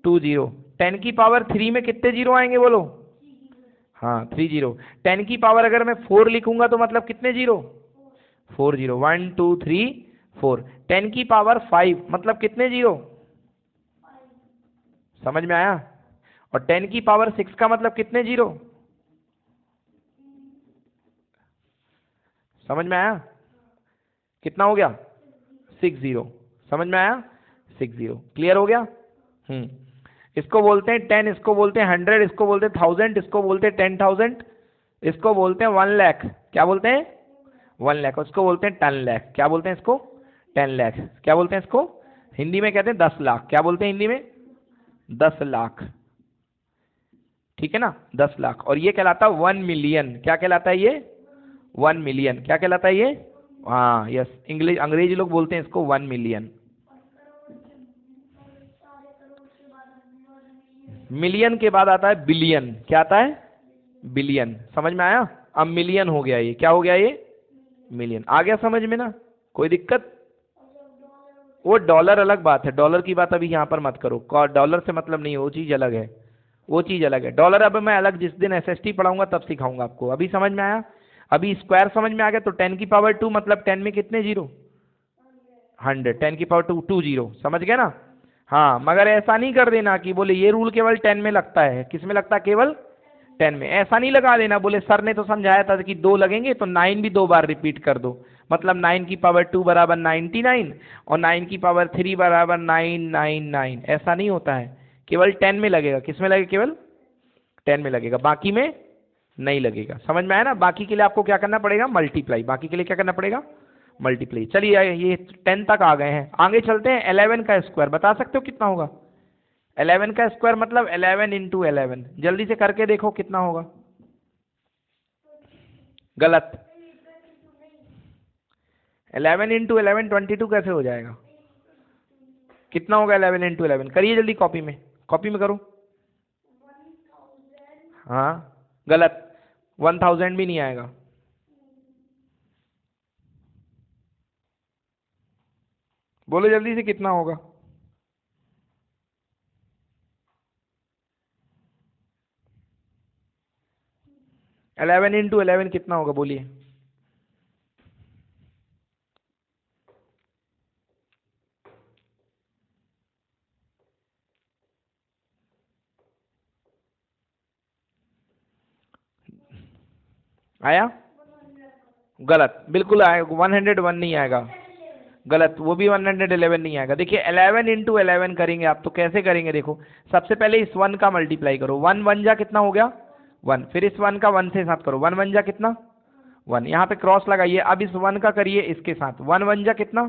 2 जीरो। 10 की पावर 3 में कितने जीरो आएंगे बोलो? हाँ 3 जीरो। 10 की पावर अगर मैं 4 लिखूंगा तो मतलब कितने जीरो? 4 जीरो। 1 2 3 4। 10 की पावर 5 मतलब कितने जीरो? समझ में आया? और 10 की पावर 6 का मतलब कितने जीरो? समझ में आया? कितना हो गया? 6 जीरो। समझ में आया? 6 जीरो। क्लियर हो गया? इसको बोलते हैं 10, इसको बोलते हैं 100, इसको बोलते हैं 1000, इसको बोलते हैं 10,000, इसको बोलते हैं 1 लाख। क्या बोलते हैं? 1 लाख। उसको बोलते हैं 10 लाख। क्या बोलते हैं इसको? 10 लाख। क्या बोलते हैं इसको? हिंदी में कहते हैं 10 लाख। क्या बोलते हैं हिंदी में? 10 लाख। ठीक है ना? 10 लाख। और ये कहलाता है 1 मिलियन। क्या कहलाता है ये? 1 मिलियन। क्या कहलाता है ये? हाँ यस, इंग्लिश अंग्रेजी लोग बोलते हैं इसको 1 मिलियन। मिलियन के बाद आता है बिलियन। क्या आता है? बिलियन। समझ में आया? अब मिलियन हो गया ये। क्या हो गया ये? मिलियन। आ गया समझ में ना? कोई दिक्कत? वो डॉलर अलग बात है, डॉलर की बात अभी यहाँ पर मत करो, डॉलर से मतलब नहीं है, वो चीज़ अलग है। वो चीज़ अलग है। डॉलर अब मैं अलग जिस दिन एसएसटी पढ़ाऊंगा तब सिखाऊंगा आपको। अभी समझ में आया? अभी स्क्वायर समझ में आ गया? तो 10 की पावर 2 मतलब 10 में कितने जीरो? 100। 10 की पावर 2 2 जीरो। समझ गए ना? हाँ, मगर ऐसा नहीं कर देना कि बोले ये रूल केवल 10 में लगता है। किस में लगता है? केवल 10 में। ऐसा नहीं लगा देना बोले सर ने तो समझाया था कि 2 लगेंगे तो 9 भी 2 बार रिपीट कर दो, मतलब 9 की पावर 2 बराबर 99 और 9 की पावर 3 बराबर 999। ऐसा नहीं होता है, केवल 10 में लगेगा। किस में लगेगा? केवल 10 में लगेगा, बाकी में नहीं लगेगा। समझ में आया ना? बाकी के लिए आपको क्या करना पड़ेगा? मल्टीप्लाई। बाकी के लिए क्या करना पड़ेगा? मल्टीप्लाई। चलिए ये 10 तक आ गए हैं, आगे चलते हैं। 11 का स्क्वायर बता सकते हो कितना होगा? 11 का स्क्वायर मतलब 11 इंटू 11। जल्दी से करके देखो कितना होगा। गलत। 11 इंटू 11 22 कैसे हो जाएगा? कितना होगा 11 इंटू 11? करिए जल्दी, कॉपी में, कॉपी में करो। हाँ गलत, 1000 भी नहीं आएगा। बोलो जल्दी से कितना होगा? इलेवन इंटू 11 कितना होगा बोलिए? आया? गलत, बिल्कुल आएगा। 101 नहीं आएगा, गलत। वो भी 111 नहीं आएगा। देखिए 11 इंटू 11 करेंगे आप तो कैसे करेंगे? देखो सबसे पहले इस 1 का मल्टीप्लाई करो। 1 1 जा कितना हो गया? 1। फिर इस 1 का 1 से साथ करो। 1 1 जा कितना? 1। यहाँ पे क्रॉस लगाइए। अब इस 1 का करिए इसके साथ। 1 1 जा कितना?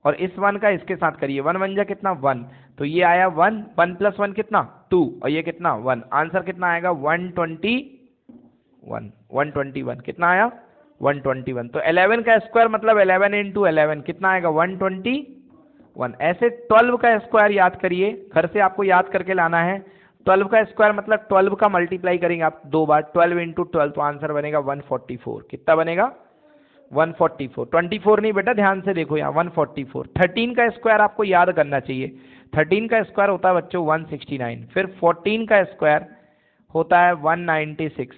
और इस 1 का इसके साथ करिए। 1 1 जा कितना? 1। तो ये आया 1, 1 प्लस 1 कितना? 2, और ये कितना? 1। आंसर कितना आएगा? 121। 121 कितना आया? 121। तो 11 का स्क्वायर मतलब 11 इंटू 11 कितना आएगा? 121। ऐसे 12 का स्क्वायर याद करिए, घर से आपको याद करके लाना है। 12 का स्क्वायर मतलब 12 का मल्टीप्लाई करेंगे आप 2 बार। 12 इंटू 12 तो आंसर बनेगा 144। कितना बनेगा? 144। 24 नहीं बेटा, ध्यान से देखो यहाँ, 144। 13 का स्क्वायर आपको याद करना चाहिए। 13 का स्क्वायर होता है बच्चों 169। फिर 14 का स्क्वायर होता है 196।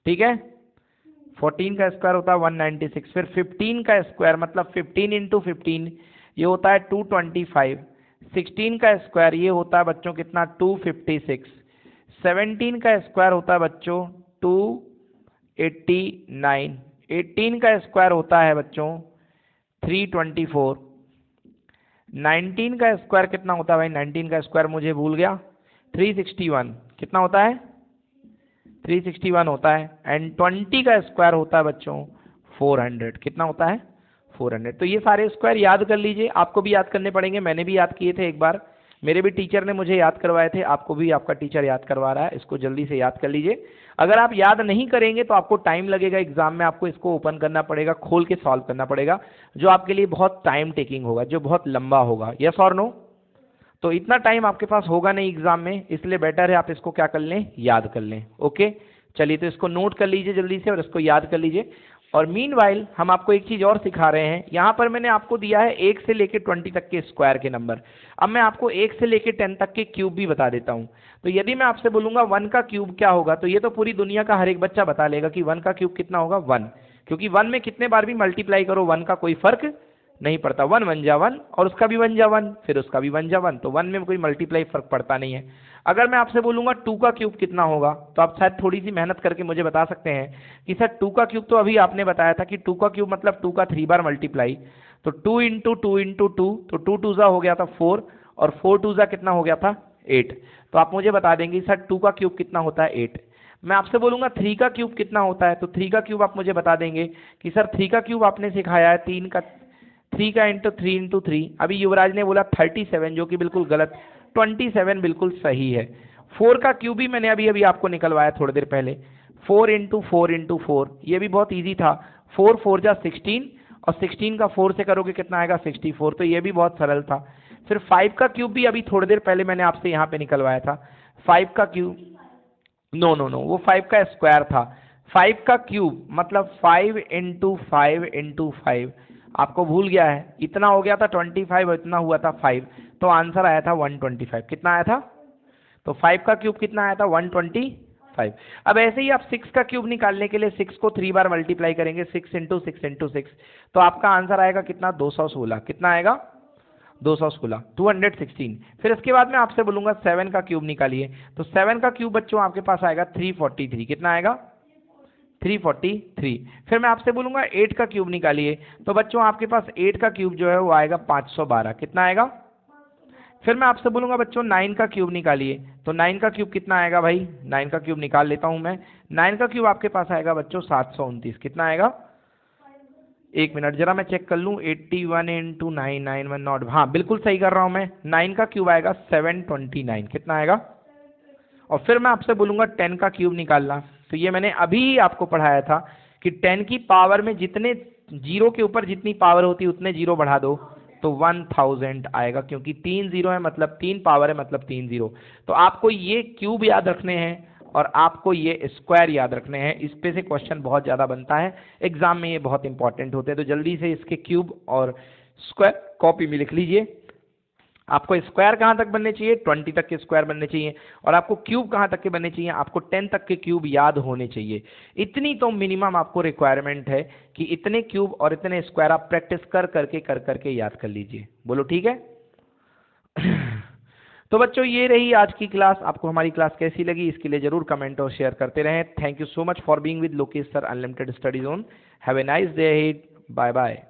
ठीक है, 14 का स्क्वायर होता है 196। फिर 15 का स्क्वायर मतलब 15 इंटू 15 ये होता है 225। 16 का स्क्वायर ये होता है बच्चों कितना? 256। 17 का स्क्वायर होता है बच्चों 289। 18 का स्क्वायर होता है बच्चों 324। 19 का स्क्वायर कितना होता है भाई? 19 का स्क्वायर मुझे भूल गया, 361। कितना होता है? 361 होता है। एंड 20 का स्क्वायर होता है बच्चों 400। कितना होता है? 400। तो ये सारे स्क्वायर याद कर लीजिए, आपको भी याद करने पड़ेंगे। मैंने भी याद किए थे एक बार, मेरे भी टीचर ने मुझे याद करवाए थे, आपको भी आपका टीचर याद करवा रहा है। इसको जल्दी से याद कर लीजिए। अगर आप याद नहीं करेंगे तो आपको टाइम लगेगा, एग्जाम में आपको इसको ओपन करना पड़ेगा, खोल के सॉल्व करना पड़ेगा, जो आपके लिए बहुत टाइम टेकिंग होगा, जो बहुत लंबा होगा। यस और नो? तो इतना टाइम आपके पास होगा नहीं एग्जाम में, इसलिए बेटर है आप इसको क्या कर लें? याद कर लें। ओके, चलिए तो इसको नोट कर लीजिए जल्दी से और इसको याद कर लीजिए। और मीनवाइल हम आपको एक चीज़ और सिखा रहे हैं। यहाँ पर मैंने आपको दिया है 1 से लेके 20 तक के स्क्वायर के नंबर। अब मैं आपको 1 से लेके 10 तक के क्यूब भी बता देता हूँ। तो यदि मैं आपसे बोलूँगा 1 का क्यूब क्या होगा, तो ये तो पूरी दुनिया का हर एक बच्चा बता लेगा कि 1 का क्यूब कितना होगा 1, क्योंकि 1 में कितने बार भी मल्टीप्लाई करो 1 का कोई फर्क नहीं पड़ता। 1 1 जा 1 और उसका भी 1 जा 1, फिर उसका भी 1 जा 1, तो 1 में कोई मल्टीप्लाई फर्क पड़ता नहीं है। अगर मैं आपसे बोलूँगा 2 का क्यूब कितना होगा, तो आप शायद थोड़ी सी मेहनत करके मुझे बता सकते हैं कि सर 2 का क्यूब, तो अभी आपने बताया था कि 2 का क्यूब मतलब 2 का 3 बार मल्टीप्लाई, तो 2 इंटू 2 इंटू 2, तो 2 2 हो गया था 4 और 4 2 कितना हो गया था 8। तो आप मुझे बता देंगे सर 2 का क्यूब कितना होता है 8। मैं आपसे बोलूँगा 3 का क्यूब कितना होता है, तो 3 का क्यूब आप मुझे बता देंगे कि सर 3 का क्यूब आपने सिखाया है 3 का इंटू 3 इंटू 3। अभी युवराज ने बोला 37, जो कि बिल्कुल गलत, 27 बिल्कुल सही है। 4 का क्यूब भी मैंने अभी आपको निकलवाया थोड़ी देर पहले, 4 इंटू 4 इंटू 4, ये भी बहुत ईजी था। 4 4 जा 16 और 16 का 4 से करोगे कितना आएगा 64, तो ये भी बहुत सरल था। फिर 5 का क्यूब भी अभी थोड़ी देर पहले मैंने आपसे यहाँ पे निकलवाया था। 5 का क्यूब नो, वो 5 का स्क्वायर था। 5 का क्यूब मतलब 5 इंटू 5 इंटू 5, आपको भूल गया है, इतना हो गया था 25 और इतना हुआ था 5, तो आंसर आया था 125। कितना आया था? तो 5 का क्यूब कितना आया था 125। अब ऐसे ही आप 6 का क्यूब निकालने के लिए 6 को 3 बार मल्टीप्लाई करेंगे, 6 इंटू 6 इंटू 6, तो आपका आंसर आएगा कितना 216। कितना आएगा 216, 216। फिर इसके बाद मैं आपसे बोलूंगा 7 का क्यूब निकालिए, तो 7 का क्यूब बच्चों आपके पास आएगा 343। कितना आएगा 343। फिर मैं आपसे बोलूंगा 8 का क्यूब निकालिए, तो बच्चों आपके पास 8 का क्यूब जो है वो आएगा 512। कितना आएगा? फिर मैं आपसे बोलूंगा बच्चों 9 का क्यूब निकालिए, तो 9 का क्यूब कितना आएगा भाई? 9 का क्यूब निकाल लेता हूं मैं। 9 का क्यूब आपके पास आएगा बच्चों 729। कितना आएगा? एक मिनट जरा मैं चेक कर लूं, 81 इंटू 9 91 नॉट, हाँ बिल्कुल सही कर रहा हूं मैं। 9 का क्यूब आएगा 729। कितना आएगा? और फिर मैं आपसे बोलूंगा 10 का क्यूब निकालना, तो ये मैंने अभी आपको पढ़ाया था कि 10 की पावर में जितने जीरो के ऊपर जितनी पावर होती है उतने जीरो बढ़ा दो, तो 1000 आएगा, क्योंकि 3 जीरो है मतलब 3 पावर है मतलब 3 जीरो। तो आपको ये क्यूब याद रखने हैं और आपको ये स्क्वायर याद रखने हैं। इस पे से क्वेश्चन बहुत ज़्यादा बनता है एग्जाम में, ये बहुत इंपॉर्टेंट होते हैं। तो जल्दी से इसके क्यूब और स्क्वायर कॉपी में लिख लीजिए। आपको स्क्वायर कहाँ तक बनने चाहिए? 20 तक के स्क्वायर बनने चाहिए। और आपको क्यूब कहाँ तक के बनने चाहिए? आपको 10 तक के क्यूब याद होने चाहिए। इतनी तो मिनिमम आपको रिक्वायरमेंट है कि इतने क्यूब और इतने स्क्वायर आप प्रैक्टिस कर करके याद कर लीजिए। बोलो ठीक है? तो बच्चों ये रही आज की क्लास। आपको हमारी क्लास कैसी लगी इसके लिए जरूर कमेंट और शेयर करते रहें। Thank you so much for being with Lokesh sir unlimited study zone. Have a nice day ahead. Bye bye.